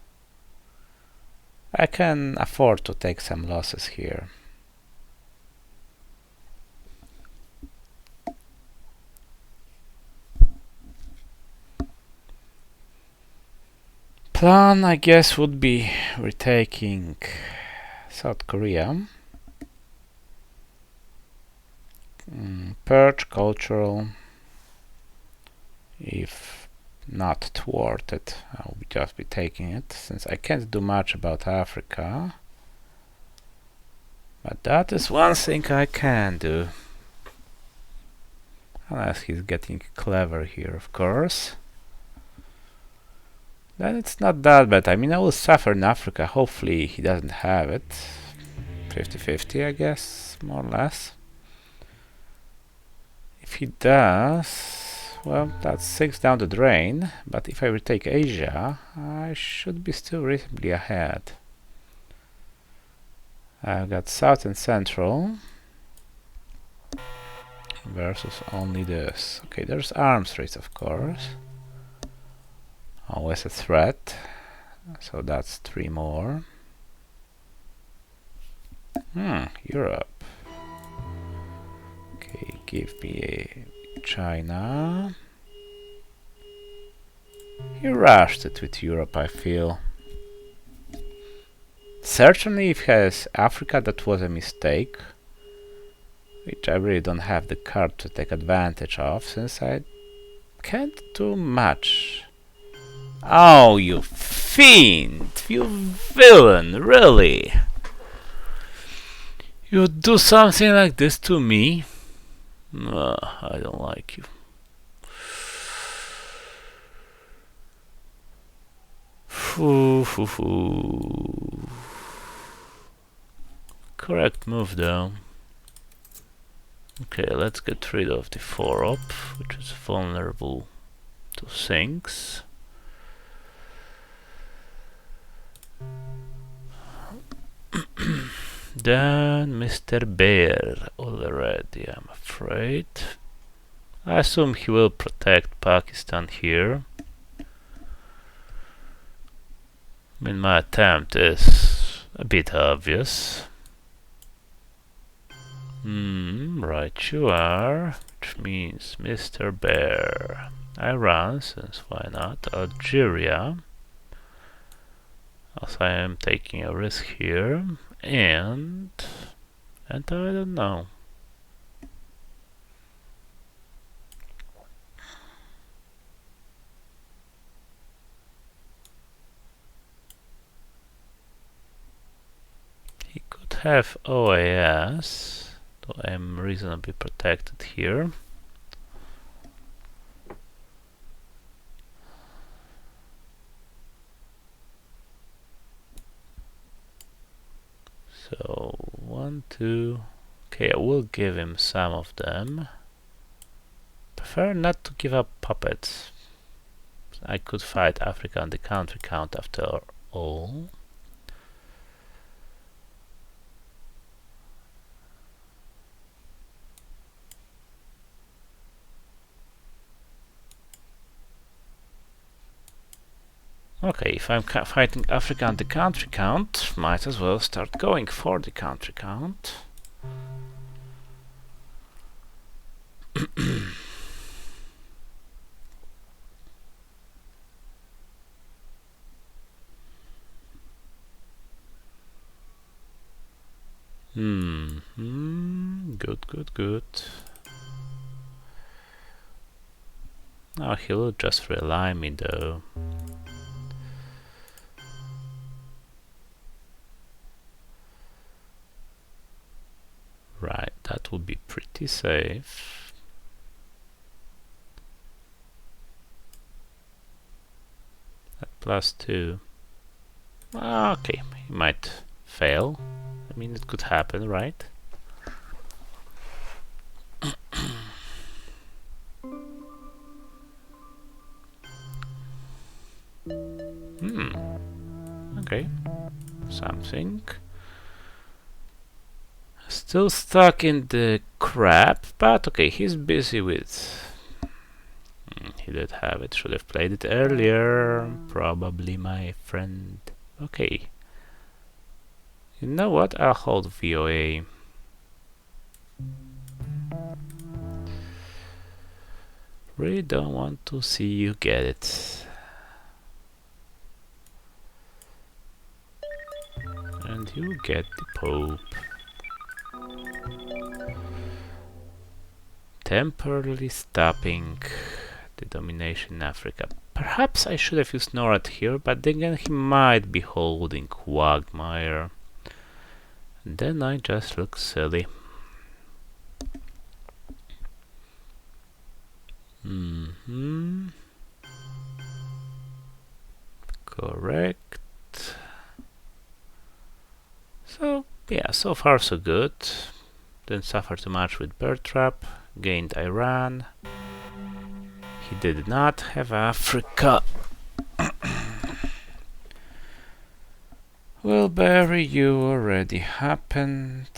I can afford to take some losses here. Plan, I guess, would be retaking South Korea. Purge cultural. If not thwarted, I'll just be taking it, since I can't do much about Africa. But that is one thing I can do. Unless he's getting clever here, of course. Then it's not that bad. I mean, I will suffer in Africa. Hopefully he doesn't have it. 50-50, I guess, more or less. If he does, well, that's 6 down the drain. But if I retake Asia, I should be still reasonably ahead. I've got South and Central versus only this. Okay, there's arms race, of course. Always a threat. So that's 3 more. Europe. Okay, give me a China. He rushed it with Europe, I feel. Certainly if he has Africa, that was a mistake, which I really don't have the card to take advantage of, since I can't do much. Oh, you fiend! You villain, really! You do something like this to me? I don't like you. Correct move though. Okay, let's get rid of the 4-up, which is vulnerable to things. Then Mr. Bear already, I'm afraid. I assume he will protect Pakistan here. I mean, my attempt is a bit obvious. Right you are, which means Mr. Bear. Iran, since why not? Algeria, as I am taking a risk here, and I don't know. He could have OAS, though I am reasonably protected here. So 1, 2. Okay, I will give him some of them. Prefer not to give up puppets. I could fight Africa on the country count after all. Okay, if I'm fighting Africa on the country count, might as well start going for the country count. Good. Now he will just rely me though. Right, that would be pretty safe. At +2. Okay, he might fail. I mean, it could happen, right? Okay, something. Still stuck in the crap, but okay, he's busy with... he did have it, should have played it earlier, probably, my friend. Okay. You know what, I'll hold VOA. Really don't want to see you get it. And you get the Pope. Temporarily stopping the domination in Africa. Perhaps I should have used Norad here, but then again he might be holding Quagmire. And then I just look silly. Correct. So, yeah, so far so good. Didn't suffer too much with Bird Trap. Gained Iran. He did not have Africa. Well, Barry, you already happened.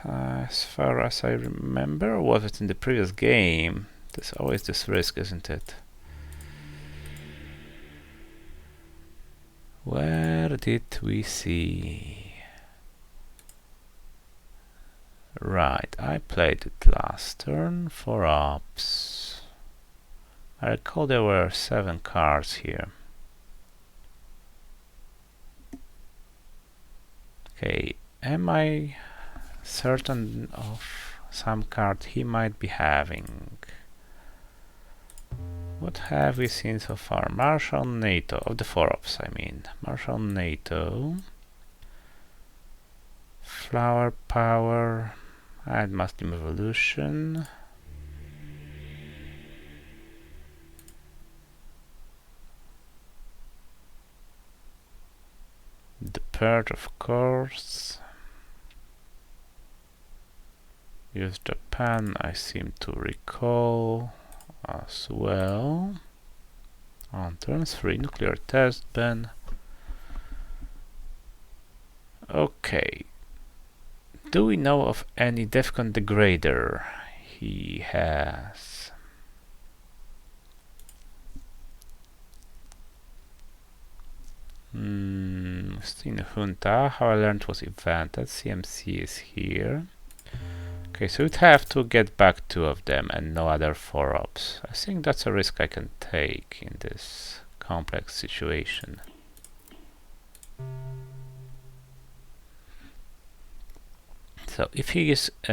As far as I remember, or was it in the previous game? There's always this risk, isn't it? Where did we see? Right, I played it last turn for ops. I recall there were 7 cards here. Okay, am I certain of some card he might be having? What have we seen so far? Marshall NATO, of the 4-ups I mean. Marshall NATO. Flower Power. And Muslim Revolution. The Purge, of course. Use Japan, I seem to recall as well. On turn 3, nuclear test ban. Okay. Do we know of any Defcon degrader he has? Seen Junta, how I learned was evented. CMC is here. Okay, so we'd have to get back 2 of them and no other 4-ups. I think that's a risk I can take in this complex situation. So if he is he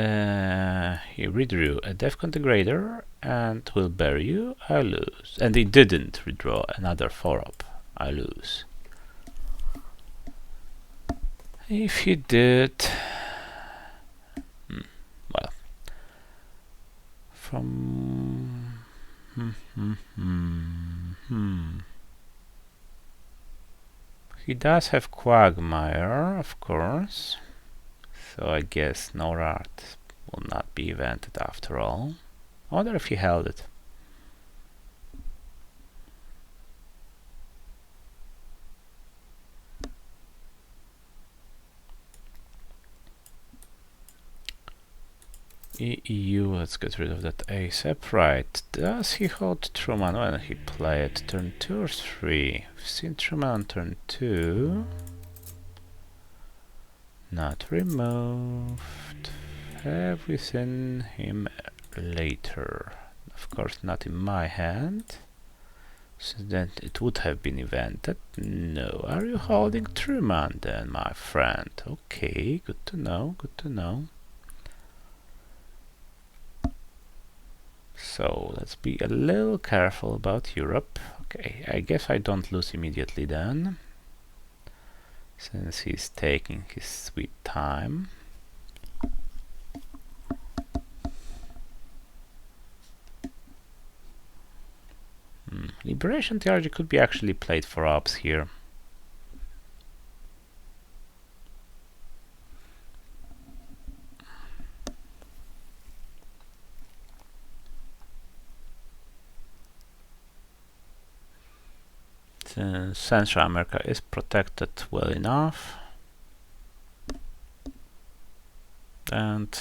redrew a Defcon degrader and will bury you, I lose. And he didn't redraw another 4-up, I lose. If he did, well, from he does have Quagmire, of course. So I guess Norart will not be evented after all. I wonder if he held it. EU, let's get rid of that ASAP. Right, does he hold Truman when he played turn 2 or 3? We've seen Truman on turn 2. Not removed. Have we seen him later? Of course not in my hand. Since then it would have been evented. No. Are you holding Truman then, my friend? Okay, good to know, good to know. So let's be a little careful about Europe. Okay, I guess I don't lose immediately then, since he's taking his sweet time. Liberation Theology could be actually played for ops here. Central America is protected well enough, and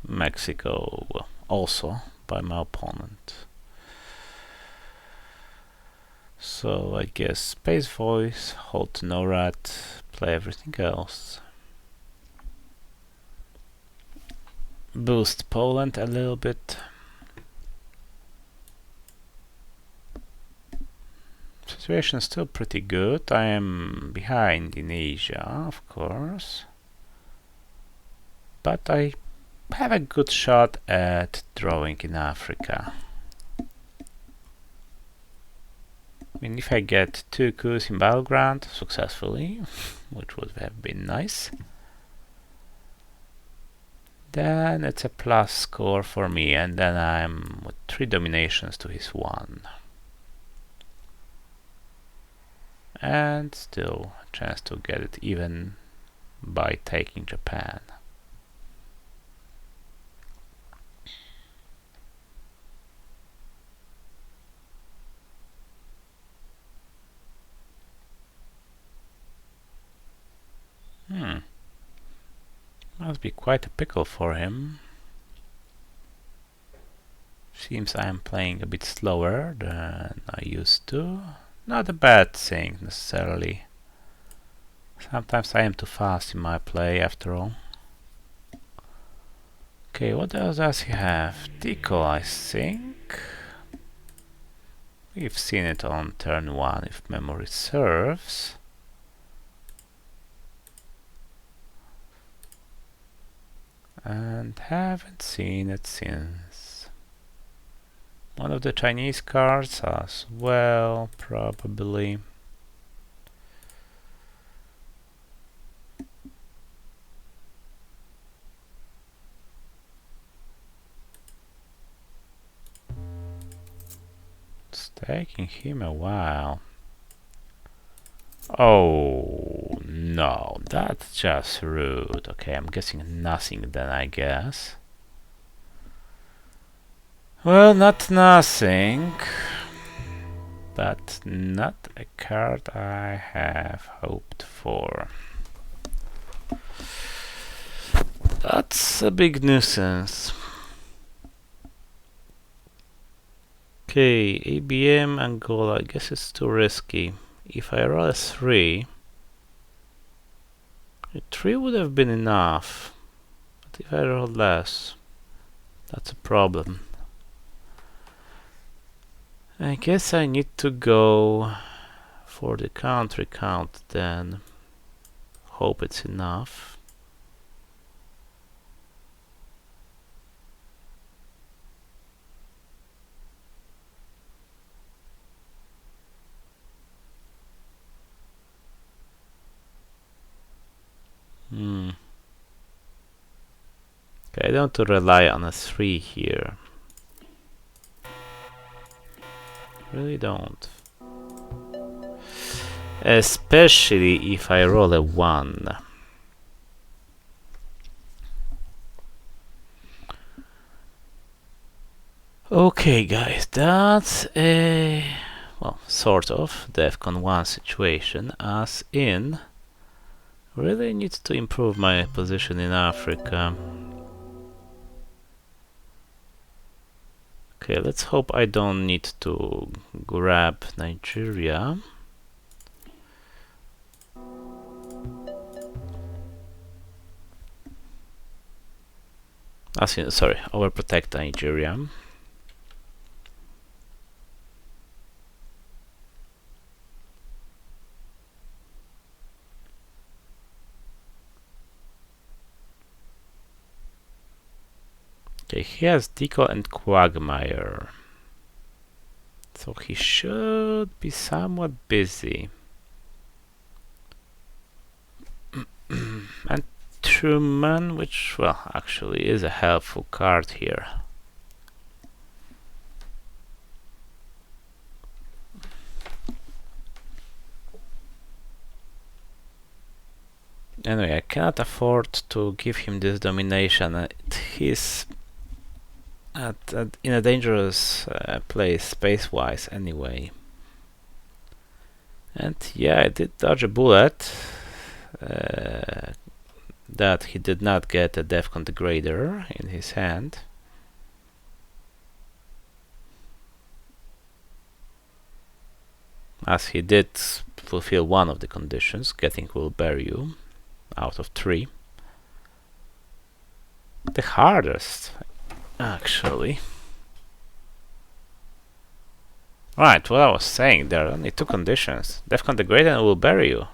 Mexico also by my opponent. So I guess Space Voice, hold NORAD, play everything else. Boost Poland a little bit. Situation is still pretty good. I am behind in Asia, of course, but I have a good shot at drawing in Africa. I mean, if I get 2 coups in Battleground successfully, which would have been nice, then it's a plus score for me, and then I'm with 3 dominations to his 1. And still a chance to get it even by taking Japan. Must be quite a pickle for him. Seems I am playing a bit slower than I used to. Not a bad thing necessarily. Sometimes I am too fast in my play after all. Okay, what else does he have? Deco, I think. We've seen it on turn 1 if memory serves. and haven't seen it since. One of the Chinese cards as well, probably. It's taking him a while. Oh no, that's just rude. Okay, I'm guessing nothing then, I guess. Well, not nothing, but not a card I have hoped for. That's a big nuisance. Okay, ABM Angola, I guess it's too risky. If I roll a 3, a 3 would have been enough. But if I roll less, that's a problem. I guess I need to go for the country count then. Hope it's enough. Okay, I don't want to rely on a 3 here. Really don't. Especially if I roll a 1. Okay, guys, that's a, well, sort of DEFCON 1 situation, as in really need to improve my position in Africa. Okay, let's hope I don't need to grab Nigeria. Sorry, overprotect Nigeria. Okay, he has Deco and Quagmire, so he should be somewhat busy. And Truman, which, well, actually is a helpful card here. Anyway, I cannot afford to give him this domination. He's in a dangerous place space-wise anyway. And yeah, I did dodge a bullet. That he did not get a DEFCON degrader in his hand. As he did fulfill one of the conditions, getting will bury you out of 3. The hardest, actually. Right, what I was saying, there are only 2 conditions. DEFCON degrader and will bury you.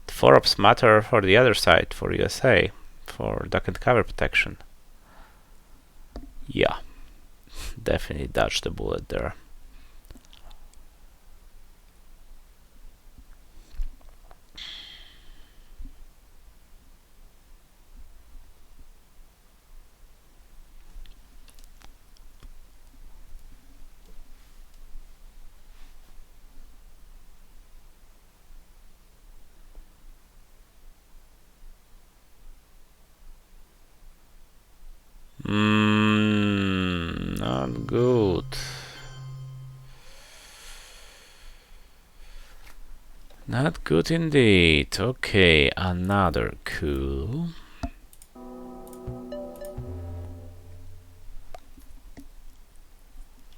4 ops matter for the other side, for USA, for duck and cover protection. Yeah, definitely dodged the bullet there. Not good. Not good indeed. Okay, another coup.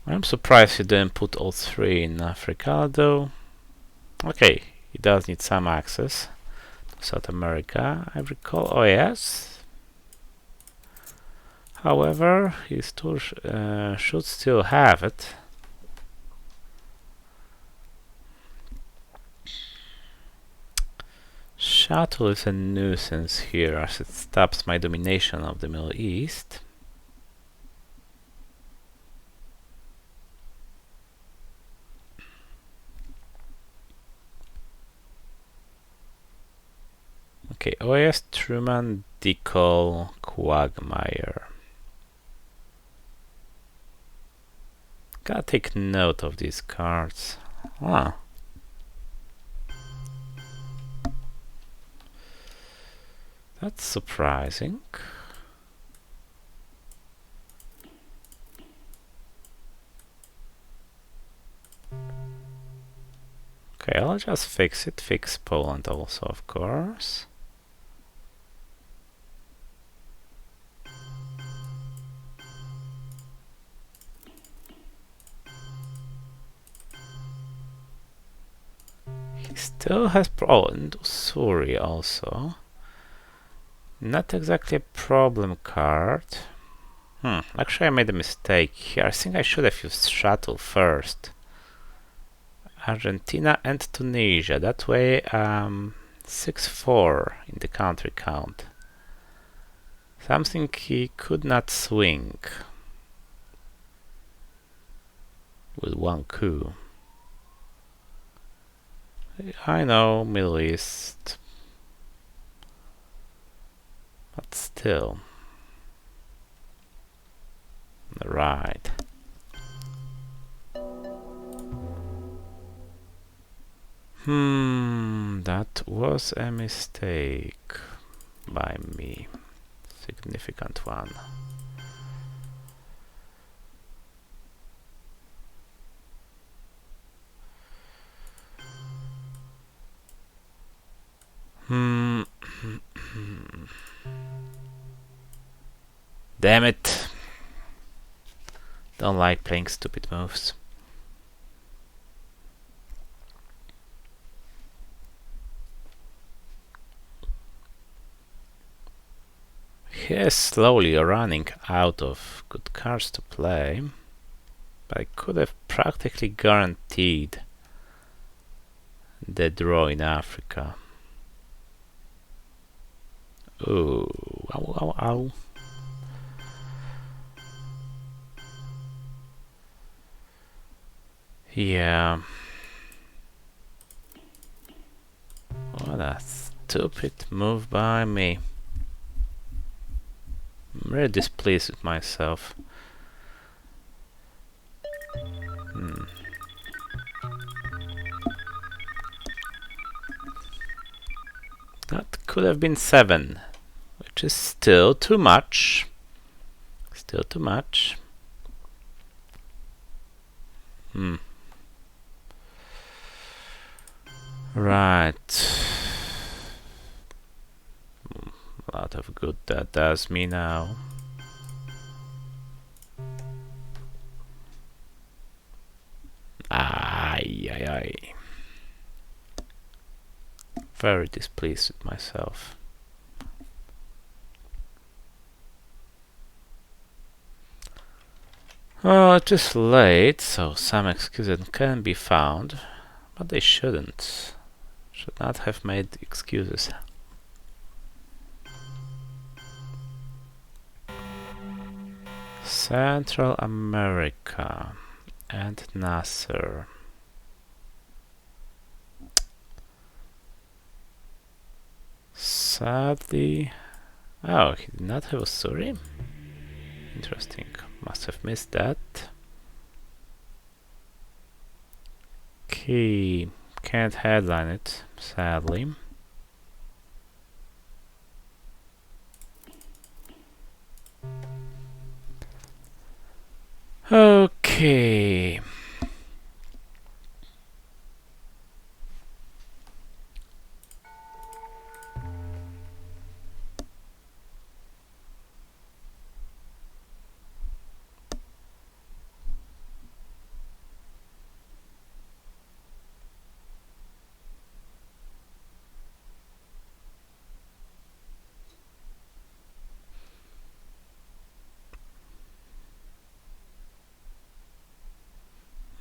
I'm surprised he didn't put all 3 in Africa, though. Okay, he does need some access to South America, I recall. Oh yes. However, his tour should still have it. shuttle is a nuisance here as it stops my domination of the Middle East. Okay, OS, Truman, Dickel, Quagmire. Gotta take note of these cards. Ah. That's surprising. Okay, I'll just fix it. Fix Poland also, of course. He still has Poland, Usuri also. Not exactly a problem card. Actually I made a mistake here. I think I should have used shuttle first. Argentina and Tunisia. That way 6-4 in the country count. Something he could not swing with one coup. I know, Middle East, but still. Right. That was a mistake by me. Significant one. Damn it. Don't like playing stupid moves. He is slowly running out of good cards to play, but I could have practically guaranteed the draw in Africa. Ooh, ow, ow, ow. Yeah. What a stupid move by me. I'm really displeased with myself. That could have been 7, which is still too much. Still too much. Right. A lot of good that does me now. Ay, ay, ay. Very displeased with myself. Oh, it is late, so some excuses can be found, but they shouldn't. Should not have made excuses. Central America and Nasser. Sadly... Oh, he did not have a story? Interesting. Must have missed that. Okay, can't headline it, sadly. Okay.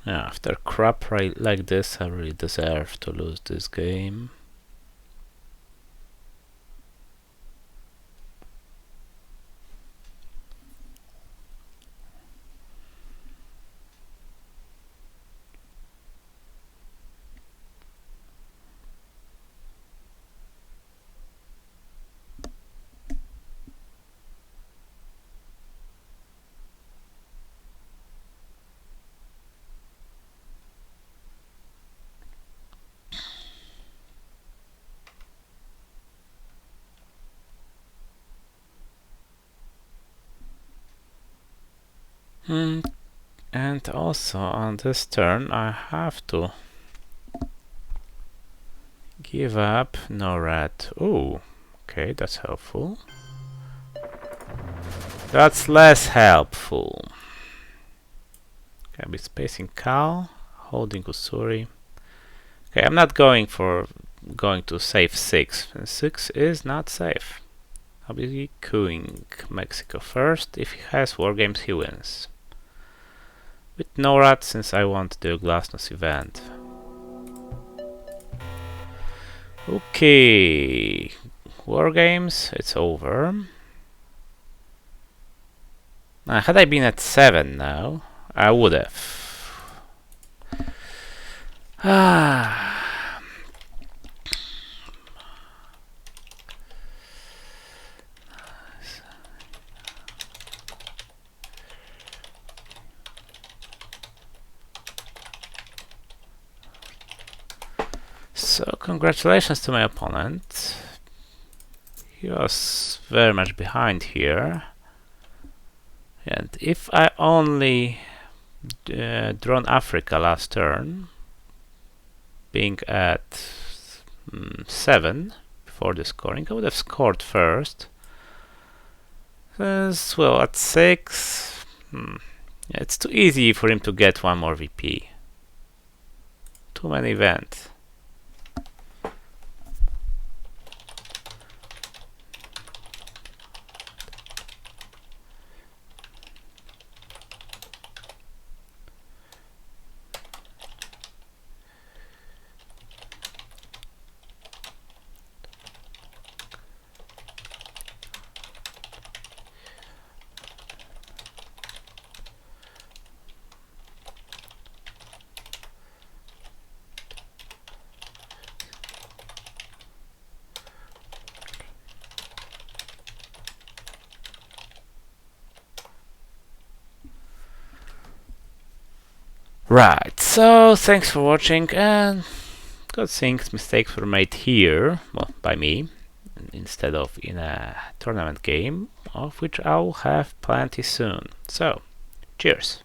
Yeah, after crap like this, I really deserve to lose this game. And also on this turn I have to give up NORAD. Oh, okay, that's helpful. That's less helpful. Can be spacing Cal, holding Usuri. Okay, I'm not going to save 6. 6 is not safe. I'll be queuing Mexico first. If he has wargames, he wins. With NORAD, since I want the Glasnost event. Okay, wargames, it's over. Had I been at 7 now, I would have. So congratulations to my opponent. He was very much behind here. And if I only drawn Africa last turn, being at 7 before the scoring, I would have scored first. Well, at 6, yeah, it's too easy for him to get one more VP. Too many events. Right, so thanks for watching, and good things mistakes were made here, well, by me, instead of in a tournament game, of which I'll have plenty soon. So, cheers!